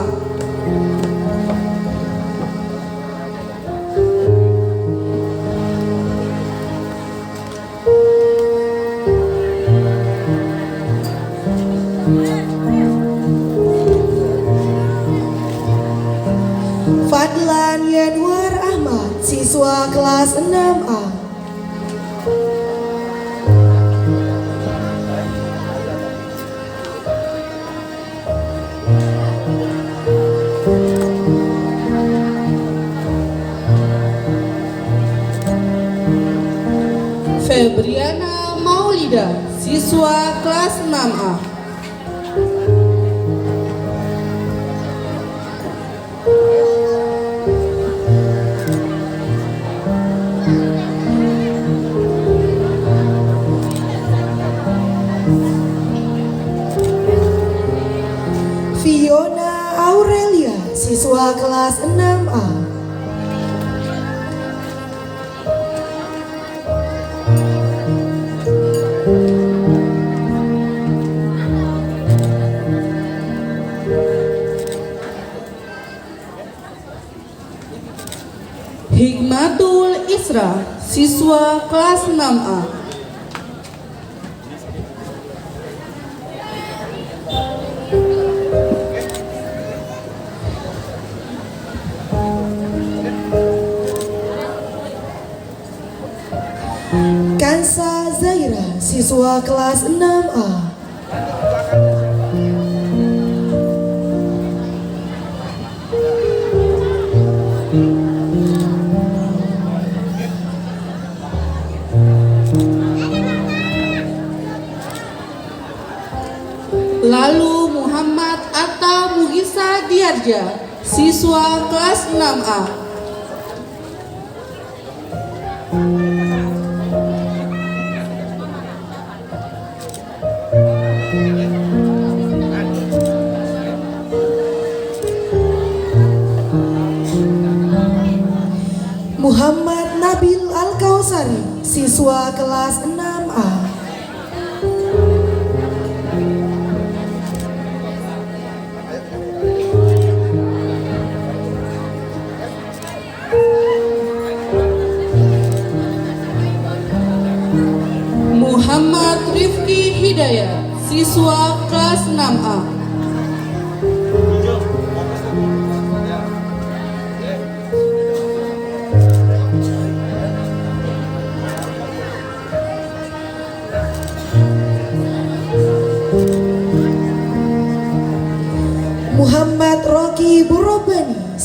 Fadlan Yanwar Ahmad, siswa kelas 6A. Febriana Maulida, siswa kelas 6A. Fiona Aurelia, siswa kelas 6A. Hikmatul Isra, siswa kelas 6A. Kansa Zaira, siswa kelas 6A. Lalu Muhammad Atta Muhisa Diarja, siswa kelas 6A. Muhammad Nabil Al-Kausari, siswa kelas 6A. Muhammad Rifki Hidayat, siswa kelas 6A.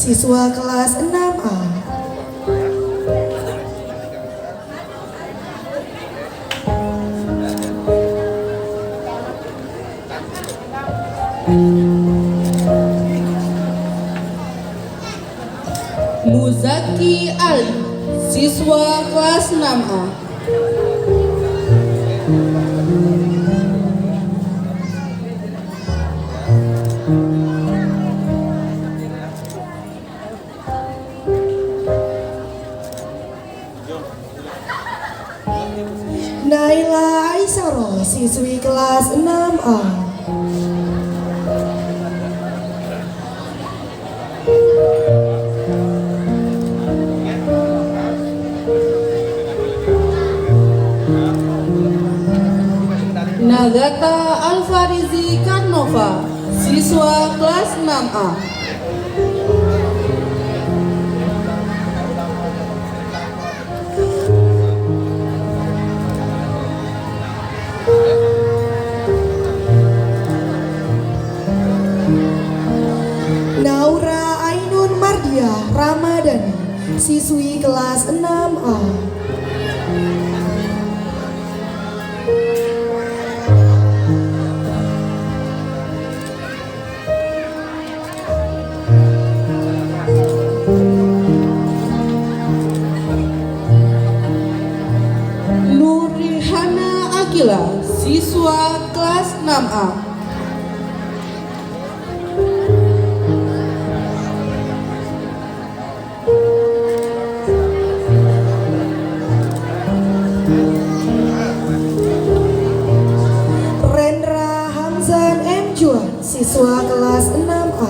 siswa kelas 6A. Muzaki Ali, siswa kelas 6A. Naila Aisyah, siswi kelas 6A. Nagata Alfarizi Karnova, siswa kelas 6A. Naura Ainun Mardiah Ramadhani, siswi kelas 6A. Nurihana Akila, siswa kelas 6A. Rendra Hamzan M. Juan, siswa kelas 6A.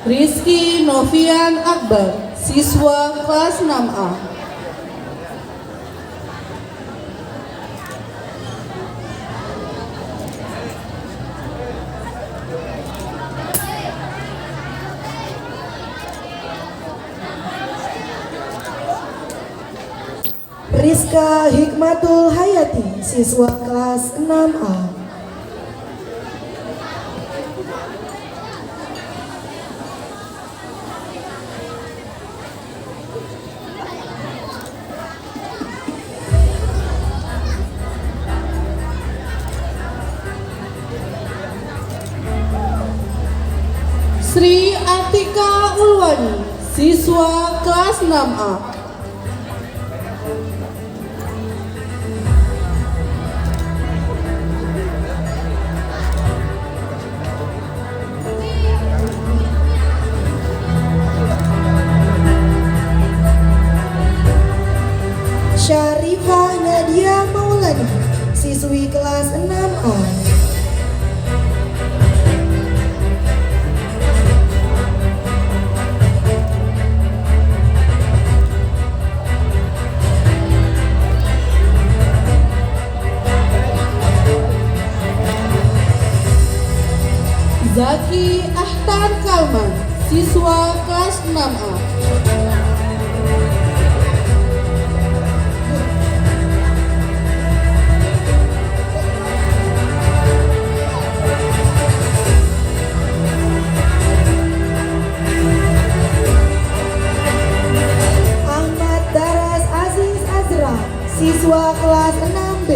Rizky Novian Akbar, siswa kelas 6A. Rizka Hikmatul Hayati, siswa kelas 6A. Sri Atika Ulwani, siswa kelas 6A. Syarifah Nadia Maulani, siswi kelas 6A. Zaki Ahtar Kalman, siswa kelas 6A. Ahmad Daras Aziz Azra, siswa kelas 6B.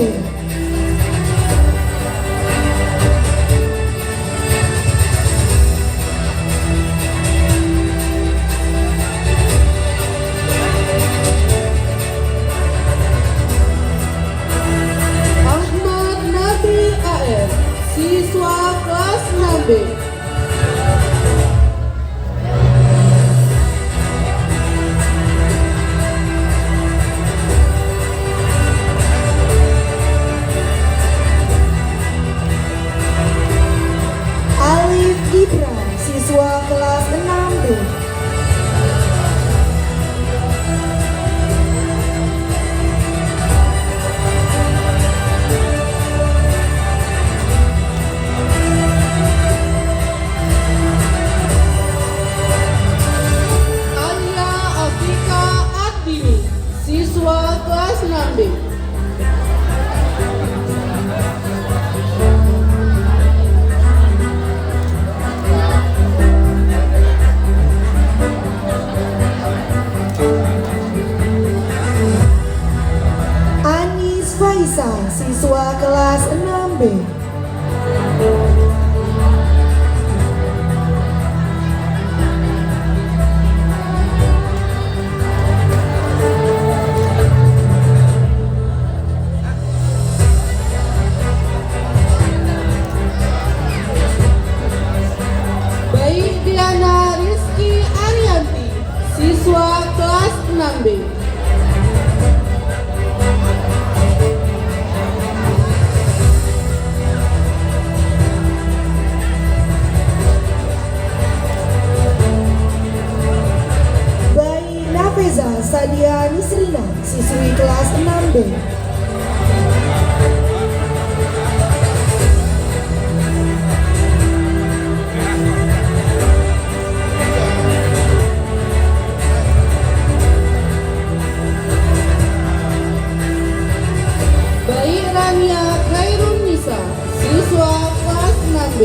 6B. Bayi Nafeza Sadia Nisrina, siswi kelas 6B. Bayi Rania Khairun Nisa, siswa kelas 6B.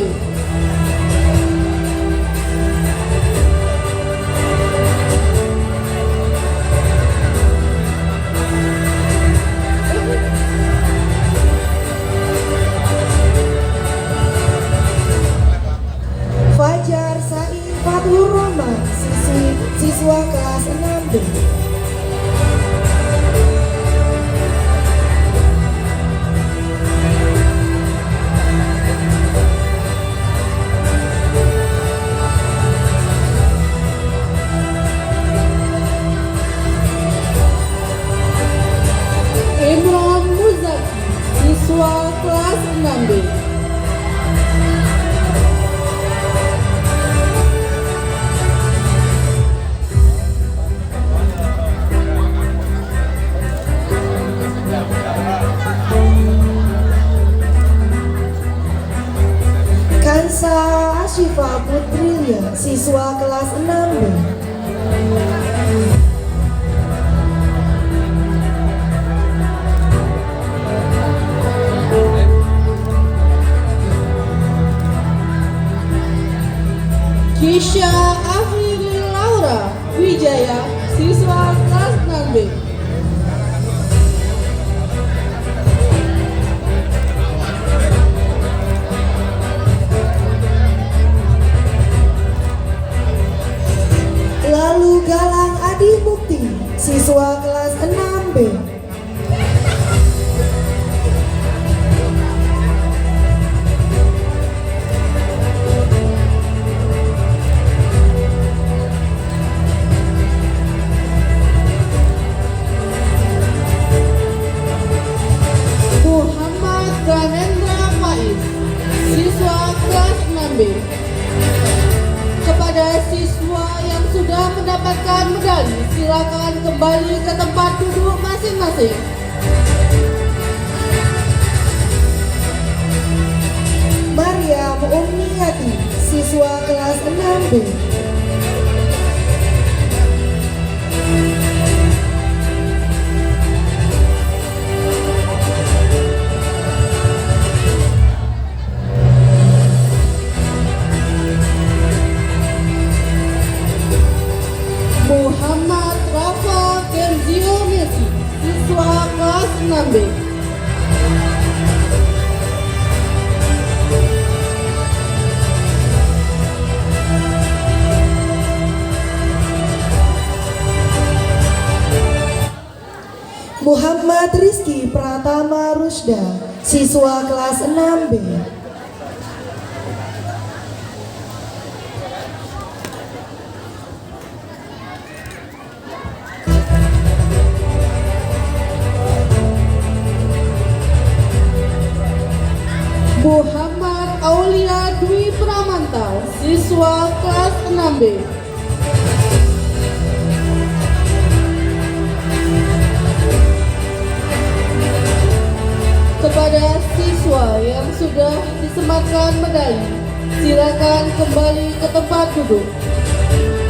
Fajar Said Fathur Rahman, siswa kelas 6B. Imran Muzaki, siswa kelas 6B. Kansa Ashifa Putrilia, siswa kelas 6B. Kisha Afrili Laura Wijaya, siswa kelas 6B. Lalu Galang Adi Mukti, siswa kelas 6B. Muhammad Ganendra Faiz, siswa kelas 6B. Kepada siswa yang sudah mendapatkan medali, silakan kembali ke tempat duduk masing-masing. Maryam Umniyati, siswa kelas 6B. Muhammad Rafa Genzio Messi, siswa kelas 6B. Muhammad Rizky Pratama Rusda, siswa kelas 6B. Muhammad Aulia Dwi Pramanta, siswa kelas 6B. Kepada siswa yang sudah disematkan medali, silakan kembali ke tempat duduk.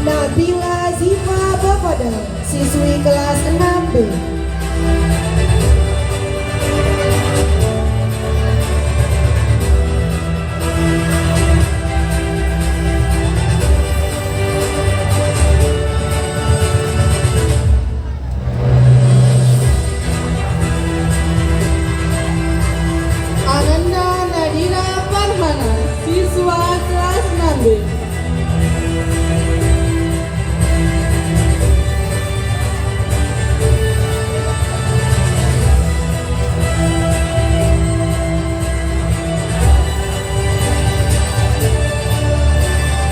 Nabila Ziva Bafada, siswi kelas 6B. Ananda Nadira Parmana, siswa kelas 6B.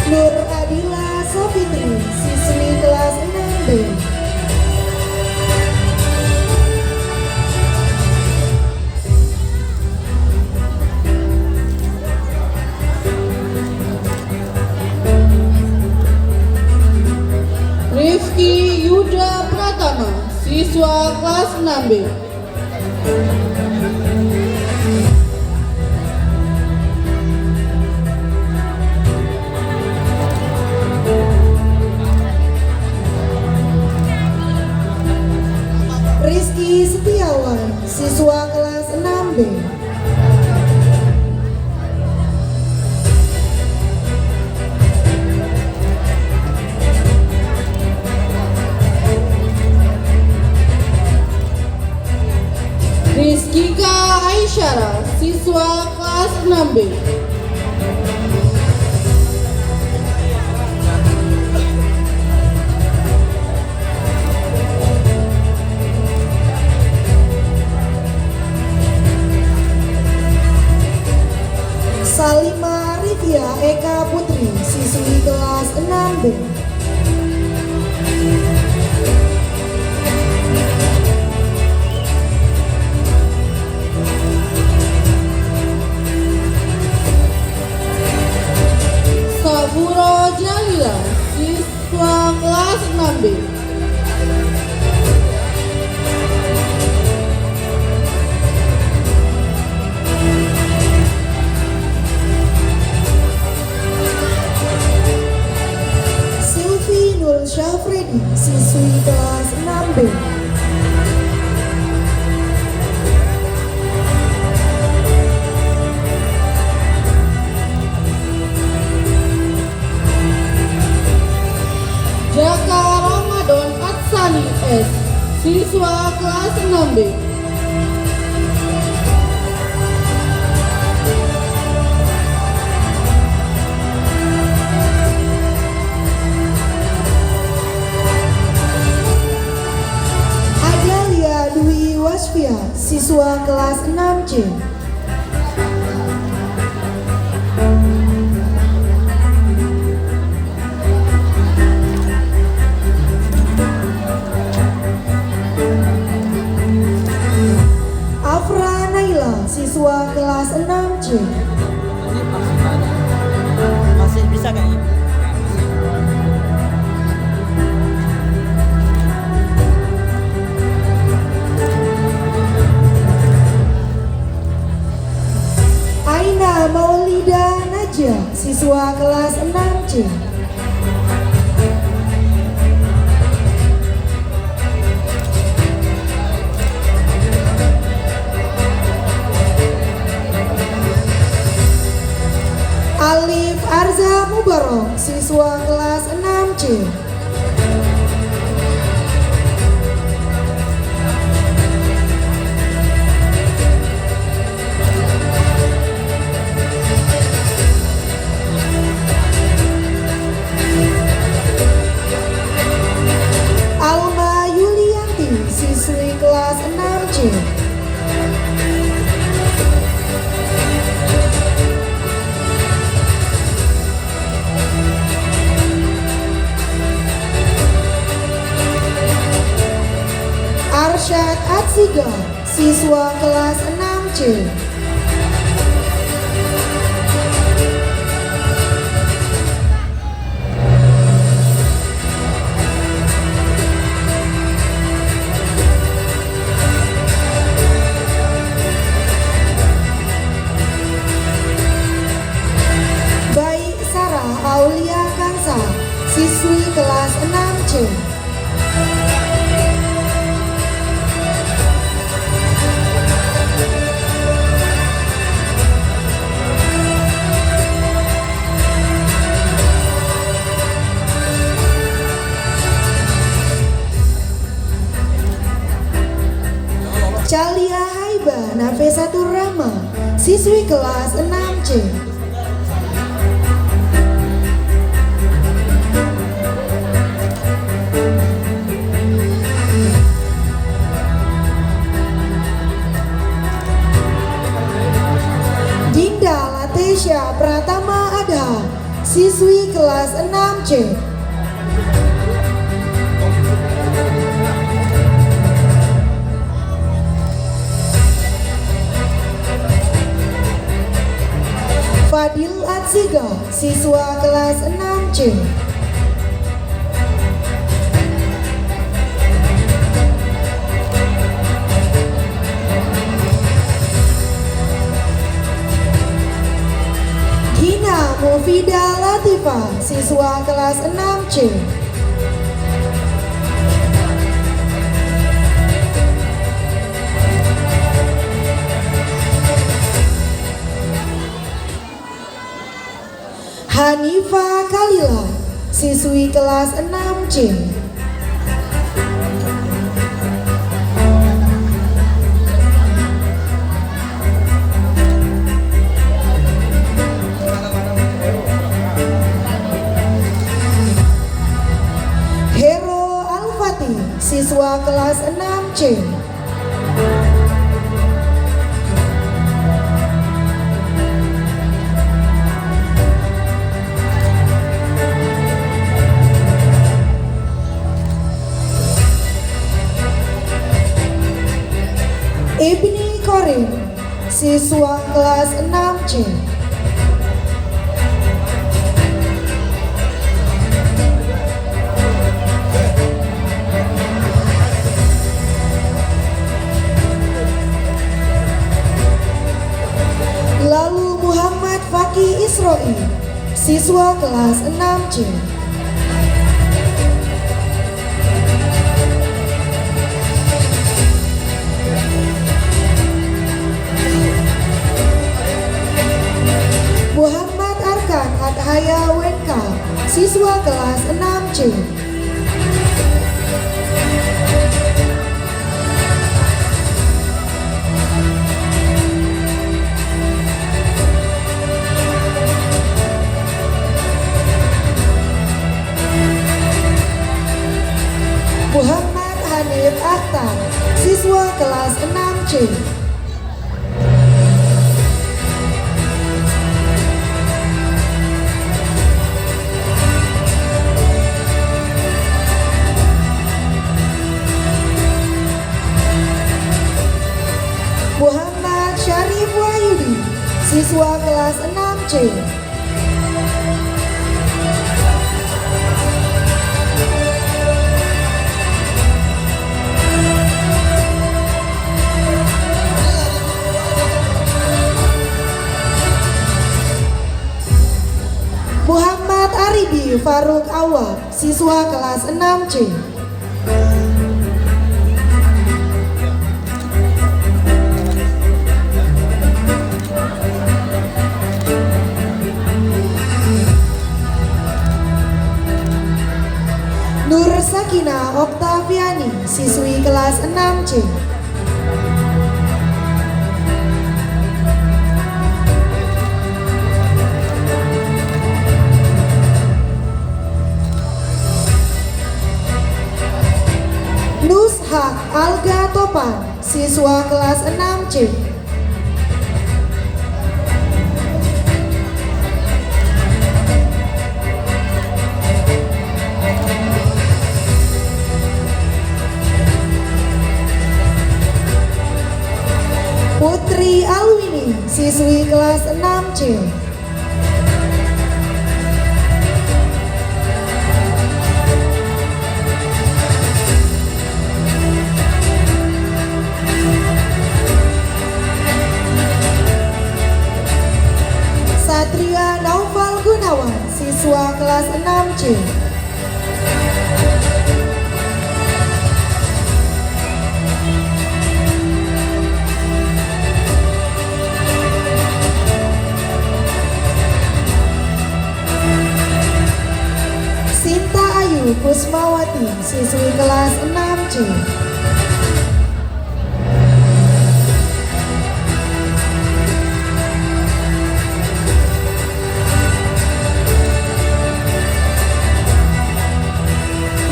Nur Adila Safitri, siswi kelas 6B. Pratama, siswa kelas 6B. Rizky Setiawan, siswa kelas 6B. Rizkika Aisyara, siswa kelas 6B. Salima Rivia Eka Putri, siswi kelas 6B. Saburo Jalila, siswa kelas 6B. Sylvie Nur Syafredi, siswi kelas 6B. Jaka Ramadan Atsani S, siswa kelas 6B. Adalia Dwi Wasfia, siswa kelas 6C. Afra Naila, siswa kelas 6C. Masih bisa kayak gitu. Aina Maulida Najia, siswa kelas 6C. Alif Arza Mubarok, siswa kelas 6C. Alma Yulianti, siswi kelas 6C. Arsyad Atsiga, siswa kelas 6C. Baik Sarah Aulia Kansa, siswi kelas 6C. Calia Haiba Nafesatur Rahma, siswi kelas 6C. Dinda Latesha Pratama Adha, siswi kelas 6C. Fadil Atsiga, siswa kelas 6C. kedua, siswa kelas 6C. Hanifa Kalila, siswi kelas 6C. Hero Al-Fatih, siswa kelas 6C. Ibni Korin, siswa kelas 6C. Lalu Muhammad Fakih Isroi, siswa kelas 6C. Muhammad Arkan Adhaya Wenka, siswa kelas 6C. Muhammad Hanif Akhtar, siswa kelas 6C. Muhammad Syarif Wahyudi, siswa kelas 6C. Muhammad Aribi Faruk Awad, siswa kelas 6C. Nur Sakina Oktaviani, siswi kelas 6C. Nushak Alga Topan, siswa kelas 6C. Putri Alwini, siswi kelas 6C. Satria Naufal Gunawan, siswa kelas 6C. Sinta Ayu Kusmawati, siswi kelas 6C.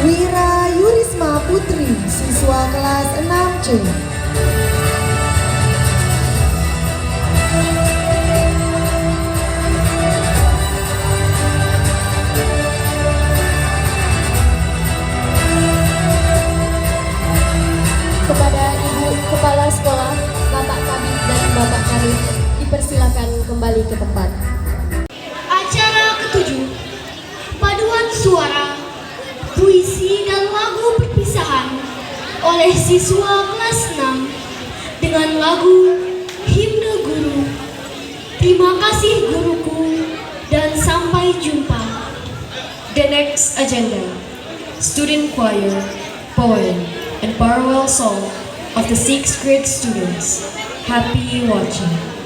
Wira Yurisma Putri, siswa kelas 6C. Kepada Ibu Kepala Sekolah, Bapak Kabid dan Bapak Karif, dipersilakan kembali ke tempat. Acara ketujuh, paduan suara, puisi dan lagu perpisahan oleh siswa kelas 6 dengan lagu Himne Guru. Terima kasih guruku dan sampai jumpa. agenda, student choir, poem, and farewell song of the 6th grade students. Happy watching.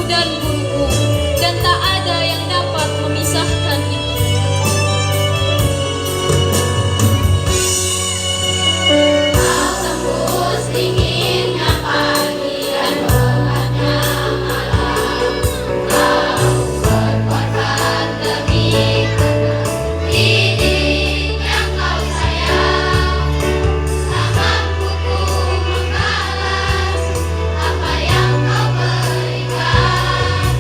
dan guruku, dan tak ada yang dapat memisahkan itu. Kau tembus dinginnya pagi dan hangatnya malam. Kau berkorban demi didik yang kau sayang. Tak mampu ku membalas apa yang kau berikan.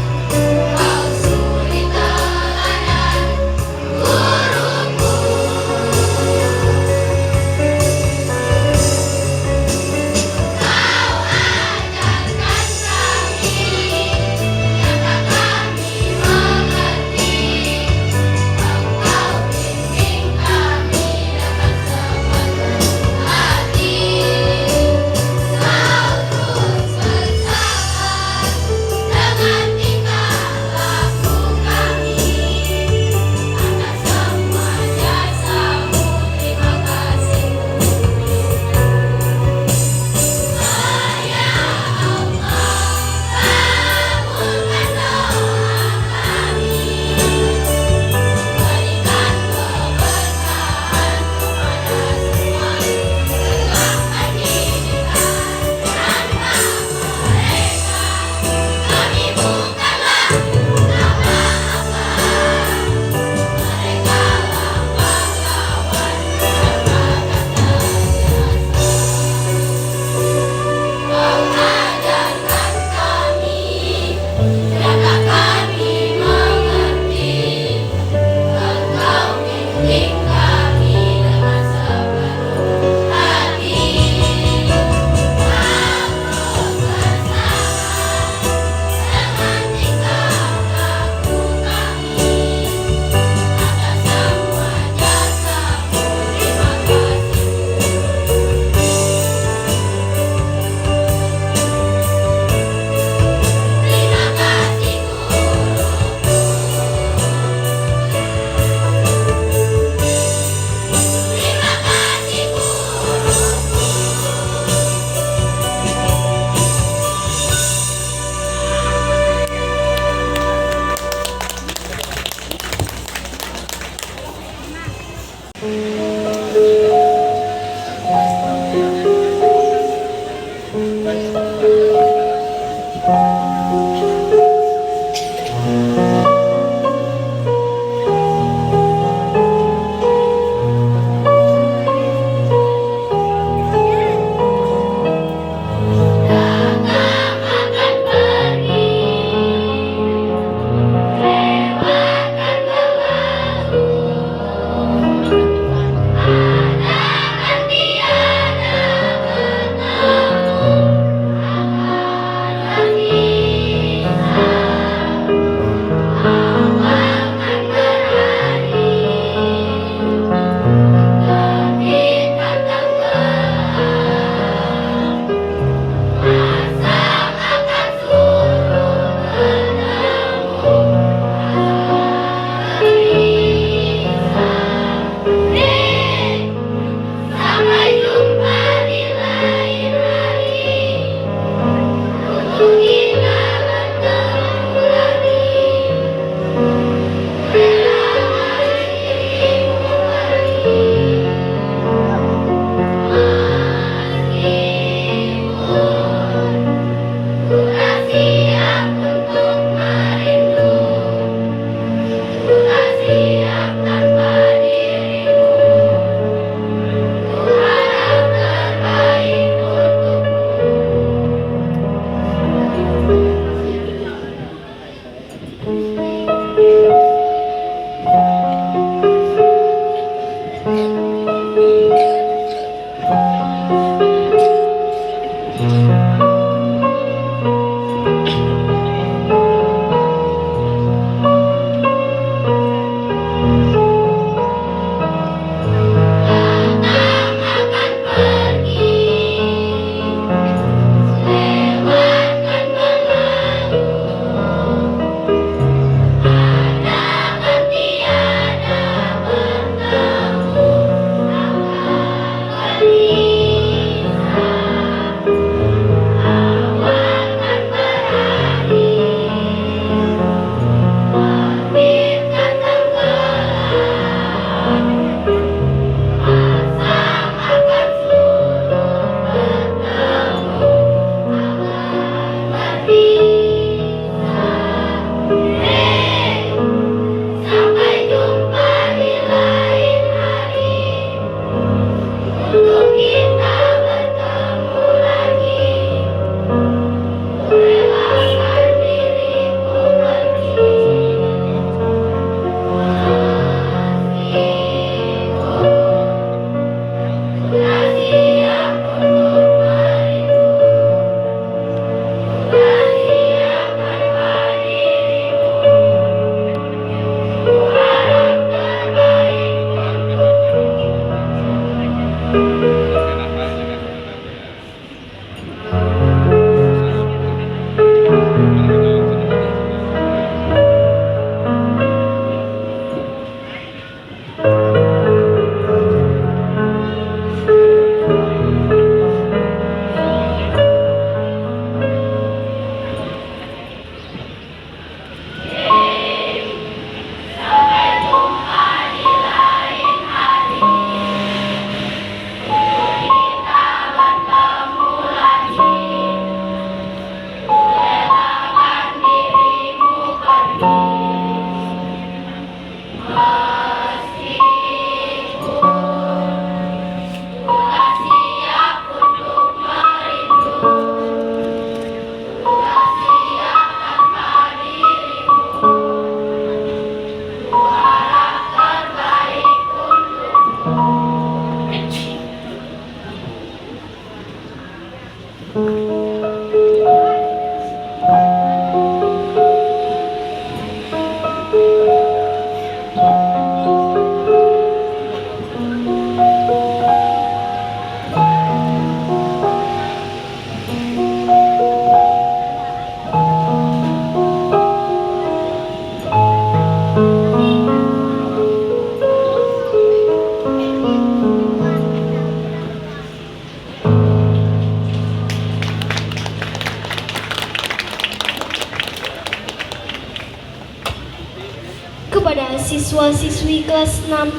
Kepada siswa-siswi kelas 6,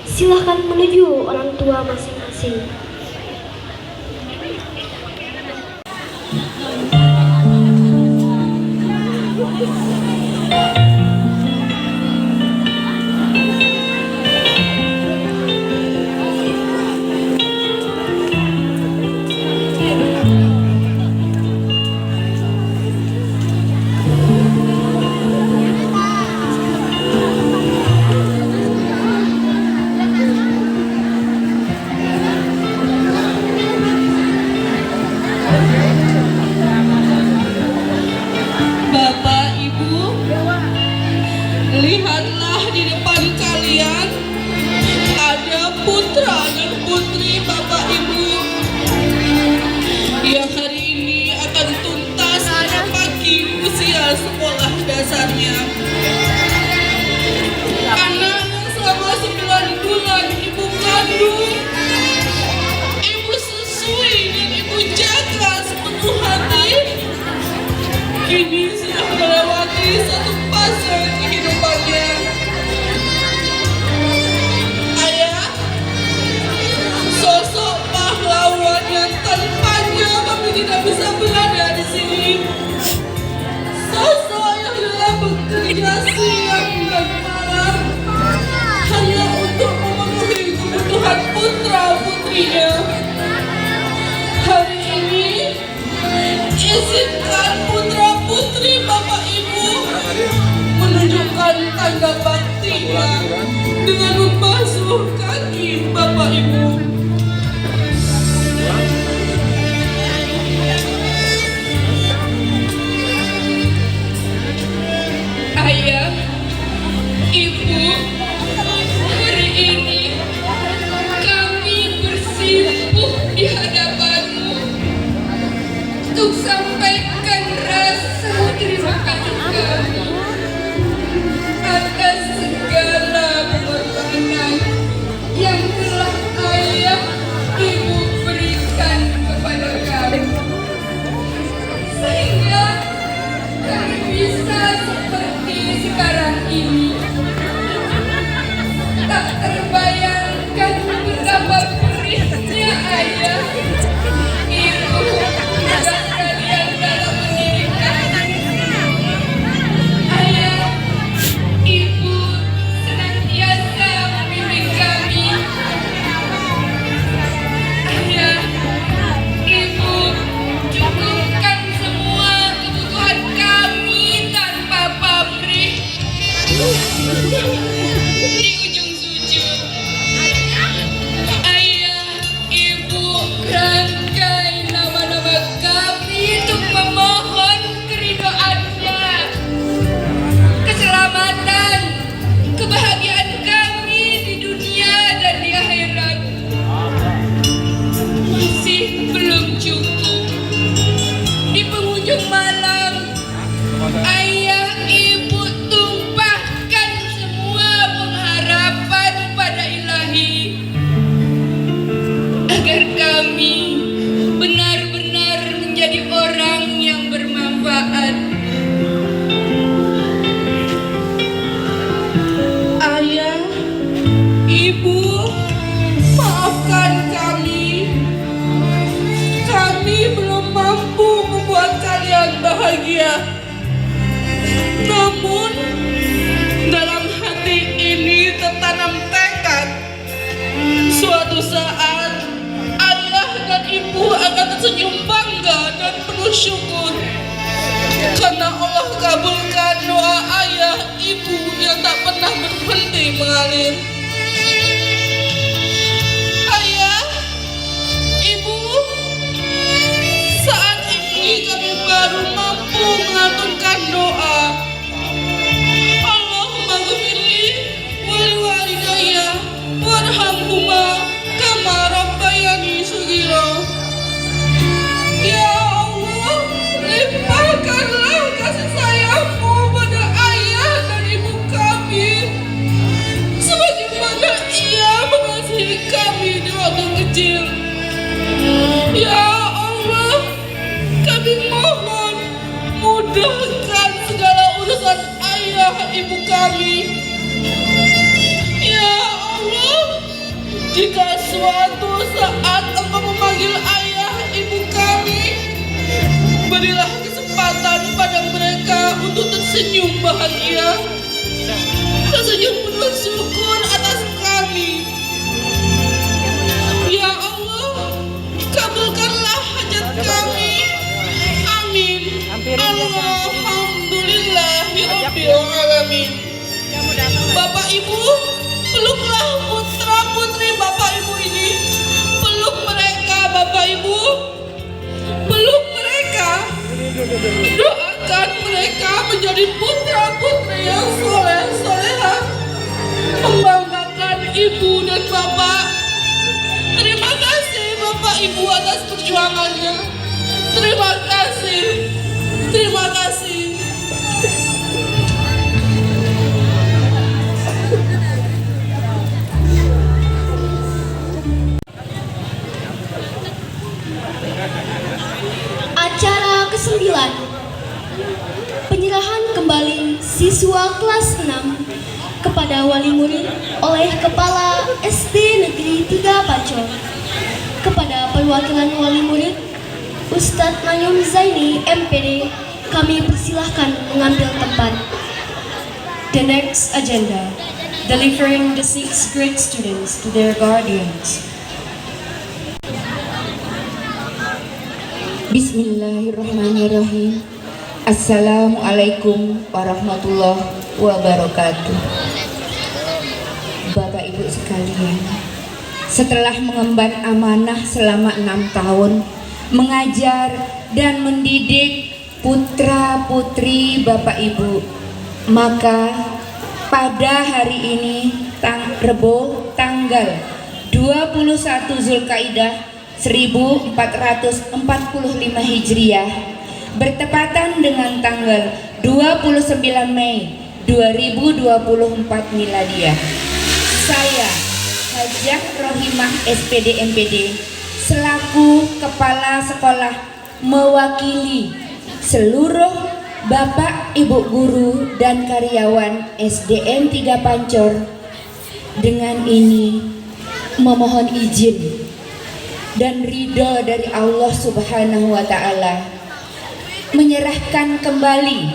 silahkan menuju orang tua masing-masing. Bapak, Ibu, lihatlah di depan kalian ada putra dan putri Bapak Ibu yang hari ini akan tuntas menapaki usia sekolah dasarnya. Anak yang selama 9 bulan ibu kandung, ibu susui dan ibu jaga sepenuh hati, kini sudah melewati satu fase kehidupannya. Ayah, sosok pahlawan yang tanpanya kami tidak bisa berada di sini. Sosok yang telah bekerja siang dan malam hanya untuk memenuhi kebutuhan putra-putrinya. Hari ini, izinkan putra-putri Bapak Ibu menunjukkan tanda baktinya dengan membasuh kaki Bapak Ibu. Ayah, Ibu, hari ini kami bersimpuh di hadapanmu untuk sampaikan rasa terima kasih kami atas segala pengorbanan yang telah ayah ibu berikan kepada kami, sehingga kami bisa seperti sekarang ini. Tak terbayangkan betapa perihnya ayah, ibu, dan kalian dalam pendidikan. Ayah, ibu senantiasa membimbing kami. Ayah, ibu cukupkan semua kebutuhan kami tanpa pamrih. Di ujung sujud, ayah, ibu rangkai nama-nama kami untuk memohon keridhaannya, keselamatan, kebahagiaan kami di dunia dan di akhirat. Masih belum cukup. Di penghujung malam, ayah, ibu tumpahkan semua pengharapan pada Ilahi agar kami benar-benar menjadi orang yang bermanfaat. Ayah, ibu, maafkan kami. Kami belum mampu membuat kalian bahagia. Namun, dalam hati ini tertanam tekad, suatu saat ayah dan ibu akan tersenyum bangga dan penuh syukur karena Allah kabulkan doa ayah ibu yang tak pernah berhenti mengalir. Ayah, ibu, saat ini kami baru mampu melantunkan doa, Allahumma ghfirli wali walidayya warhamhuma kama rabbayani shaghira. Ya Allah, limpahkanlah kasih sayang-Mu pada ayah dan ibu kami sebagaimana Ia mengasihi kami di waktu kecil. Ya Allah, kami mohon mudahkan segala urusan ayah ibu kami Ya Allah, jika suatu saat Engkau memanggil ayah ibu kami, berilah kesempatan pada mereka untuk tersenyum bahagia, tersenyum penuh syukur atas kami. Ya Allah, kabulkanlah hajat kami. Amin. Alhamdulillahirabbil alamin. Bapak Ibu, peluklah putra putri Bapak Ibu ini. Peluk mereka, Bapak Ibu. Peluk mereka. Doakan mereka menjadi putra putri yang soleh solehah, membanggakan ibu dan bapak. Terima kasih Bapak Ibu atas perjuangannya. Terima kasih. Terima kasih. Acara ke-9, penyerahan kembali siswa kelas 6 kepada wali murid oleh Kepala SD Negeri 3 Pancor. Kepada perwakilan wali murid, Ustadz Mayum Zaini MPD, kami persilahkan mengambil tempat. The next agenda, delivering the 6th grade students to their guardians. Bismillahirrahmanirrahim. Assalamualaikum warahmatullahi wabarakatuh. Bapak Ibu sekalian, setelah mengemban amanah selama 6 tahun mengajar dan mendidik putra putri Bapak Ibu, maka pada hari ini Rebo tanggal 21 Zulkaidah 1445 Hijriah bertepatan dengan tanggal 29 Mei 2024 Miladiah. Saya Hajah Rohimah SPD MPD selaku Kepala Sekolah mewakili seluruh Bapak Ibu Guru dan karyawan SDN 3 Pancor dengan ini memohon izin dan ridho dari Allah Subhanahu wa Ta'ala menyerahkan kembali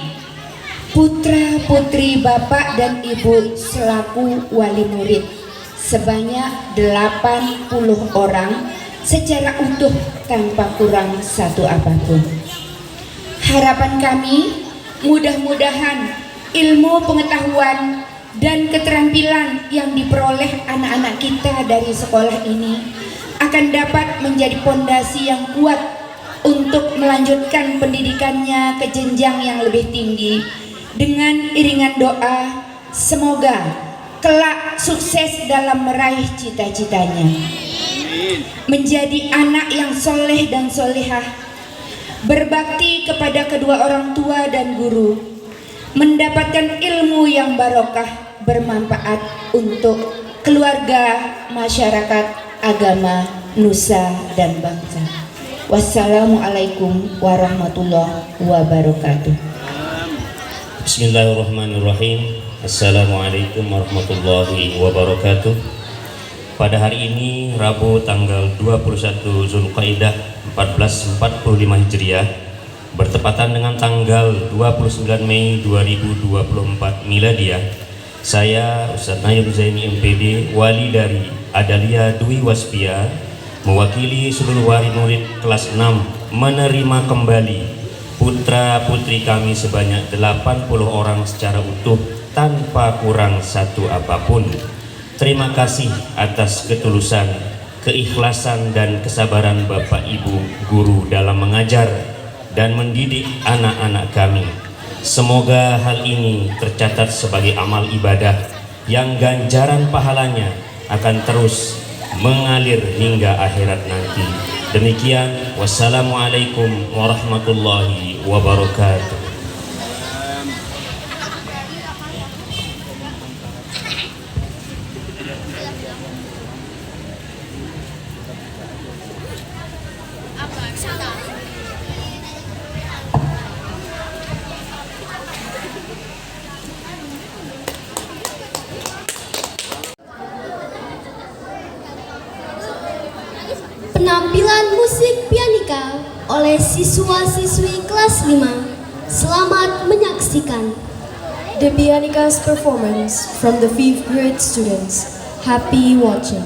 putra putri Bapak dan Ibu selaku wali murid sebanyak 80 orang secara utuh tanpa kurang satu apapun. Harapan kami mudah-mudahan ilmu pengetahuan dan keterampilan yang diperoleh anak-anak kita dari sekolah ini akan dapat menjadi pondasi yang kuat untuk melanjutkan pendidikannya ke jenjang yang lebih tinggi. Dengan iringan doa, semoga kelak sukses dalam meraih cita-citanya, menjadi anak yang soleh dan solehah, berbakti kepada kedua orang tua dan guru, mendapatkan ilmu yang barokah bermanfaat untuk keluarga, masyarakat, agama, nusa, dan bangsa. Wassalamualaikum warahmatullahi wabarakatuh. Bismillahirrahmanirrahim. Assalamualaikum warahmatullahi wabarakatuh. Pada hari ini Rabu tanggal 21 Zulkaidah 1445 Hijriah bertepatan dengan tanggal 29 Mei 2024 Miladiah, saya Ustadz Mayum Zaini MPD, wali dari Adalia Dwi Waspia, mewakili seluruh wali murid kelas 6 menerima kembali putra putri kami sebanyak 80 orang secara utuh tanpa kurang satu apapun. Terima kasih atas ketulusan, keikhlasan dan kesabaran Bapak Ibu guru dalam mengajar dan mendidik anak-anak kami. Semoga hal ini tercatat sebagai amal ibadah yang ganjaran pahalanya akan terus mengalir hingga akhirat nanti. Demikian, wassalamualaikum warahmatullahi wabarakatuh. musik pianika oleh siswa-siswi kelas 5. Selamat menyaksikan. The Pianica's performance from the 5th grade students. Happy watching.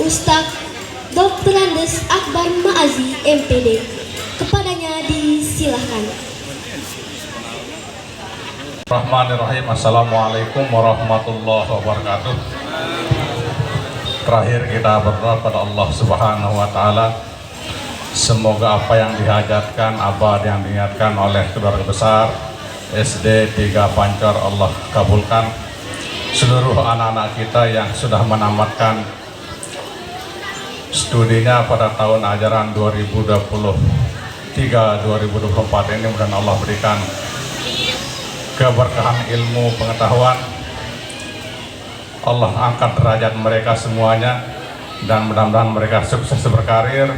Ustadz Dr. Andes Akbar Ma'azi MPD. Kepadanya disilahkan. Bismillahirrahmanirrahim. Assalamualaikum warahmatullahi wabarakatuh. Terakhir kita berdoa pada Allah Subhanahu wa taala. Semoga apa yang dihajatkan, apa yang diniatkan oleh keluarga besar SD 3 Pancor Allah kabulkan. Seluruh anak-anak kita yang sudah menamatkan studinya pada tahun ajaran 2023-2024 ini, mudah-mudahan Allah berikan keberkahan ilmu pengetahuan. Allah angkat derajat mereka semuanya dan mudah-mudahan mereka sukses berkarir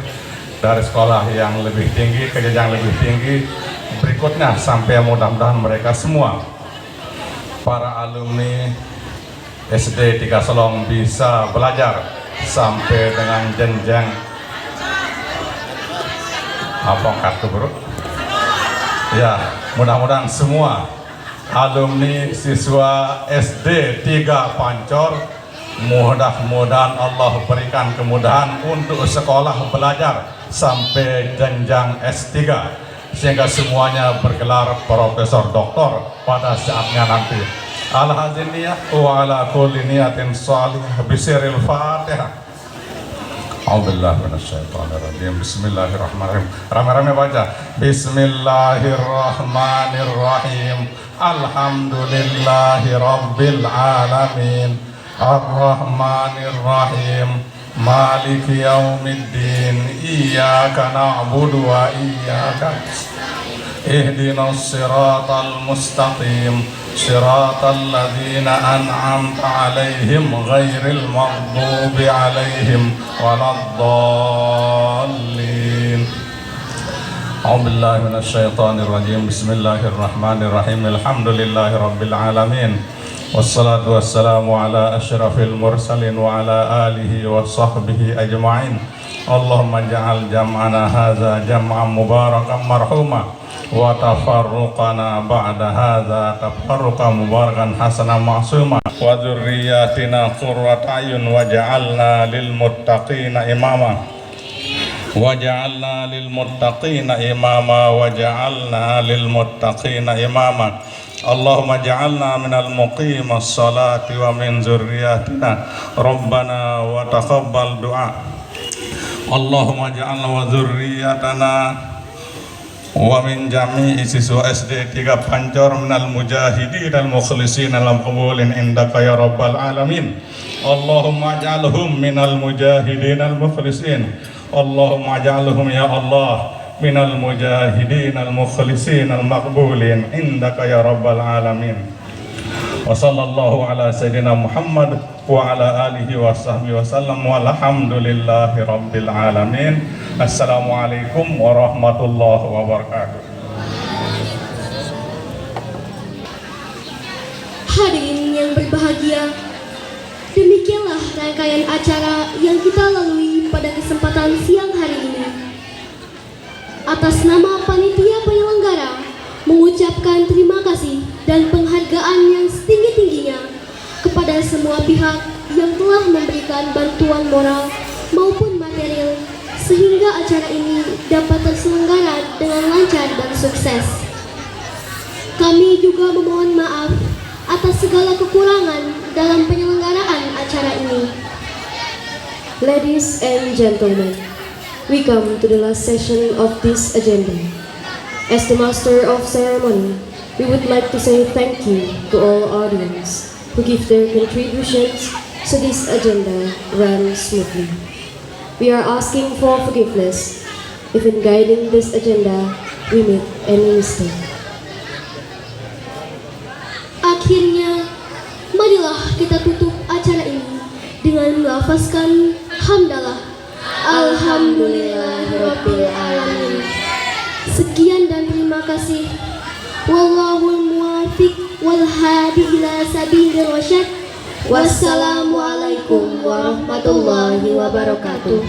dari sekolah yang lebih tinggi ke jenjang lebih tinggi berikutnya, sampai mudah-mudahan mereka semua para alumni SD 3 Selong bisa belajar sampai dengan jenjang apa kartu bro? Ya, mudah-mudahan semua alumni siswa SD 3 Pancor mudah-mudahan Allah berikan kemudahan untuk sekolah belajar sampai jenjang S3 sehingga semuanya bergelar profesor doktor pada saatnya nanti. Al-Hadiniyah wa ala kulli niyatin salihah bisiril Fatihah. A'udzubillahi minasyaitonirrajim. Bismillahirrahmanirrahim. Rame-rame baca. Bismillahirrahmanirrahim. Alhamdulillahi rabbil alamin. Ar-Rahmanirrahim. Maliki yaumiddin. Iyyaka na'budu wa iyyaka ihdinas siratal mustaqim. Siratal ladzina an'amta 'alaihim ghairil maghdubi 'alaihim waladdallin. A'udzubillahi minasyaitonirrajim. Bismillahirrahmanirrahim. Alhamdulillahi rabbil alamin. Wassalatu wassalamu ala asyrafil mursalin wa ala alihi wa sahbihi ajma'in. Allahumma ja'al jam'ana hadza jam'an mubarakan marhuma wa tafarruqana ba'da hadza tafarruqan mubarakan hasanan ma'suma wa dzurriyyatina qurrata a'yun waj'alna lil muttaqina imama waj'alna lil muttaqina imama waj'alna lil muttaqina imama. Allahumma ja'alna minal muqimas salati wa min zurriyatina Rabbana wa taqabbal du'a. Allahumma ja'alna wa zurriyatana wa min jami'i siswa SD 3 Pancor minal mujahidin al mukhlisin al maqbulin indaka ya rabbal alamin. Allahumma ja'alhum minal mujahidin al mukhlisin. Allahumma ja'alhum ya Allah minal mujahidin al mukhlisin al maqbulin indaka ya rabbal alamin. Wa sallallahu ala sayyidina Muhammad wa ala alihi wa sahbihi wa sallam walhamdulillahi rabbil alamin. Assalamualaikum warahmatullahi wabarakatuh. Hadirin yang berbahagia, demikianlah rangkaian acara yang kita lalui pada kesempatan siang hari ini. Atas nama panitia penyelenggara, mengucapkan terima kasih dan penghargaan yang setinggi-tingginya kepada semua pihak yang telah memberikan bantuan moral maupun material sehingga acara ini dapat terselenggara dengan lancar dan sukses. Kami juga memohon maaf atas segala kekurangan dalam penyelenggaraan acara ini. Ladies and gentlemen, we come to the last session of this agenda. As the master of ceremony, we would like to say thank you to all audience who give their contributions so this agenda runs smoothly. We are asking for forgiveness if in guiding this agenda we made any mistake. Akhirnya, marilah kita tutup acara ini dengan melafazkan hamdalah. Alhamdulillahirabbil alamin. Sekian dan terima kasih. Wallahul muwaffiq wal hadi ila sabilir rasyad. Wassalamualaikum warahmatullahi wabarakatuh.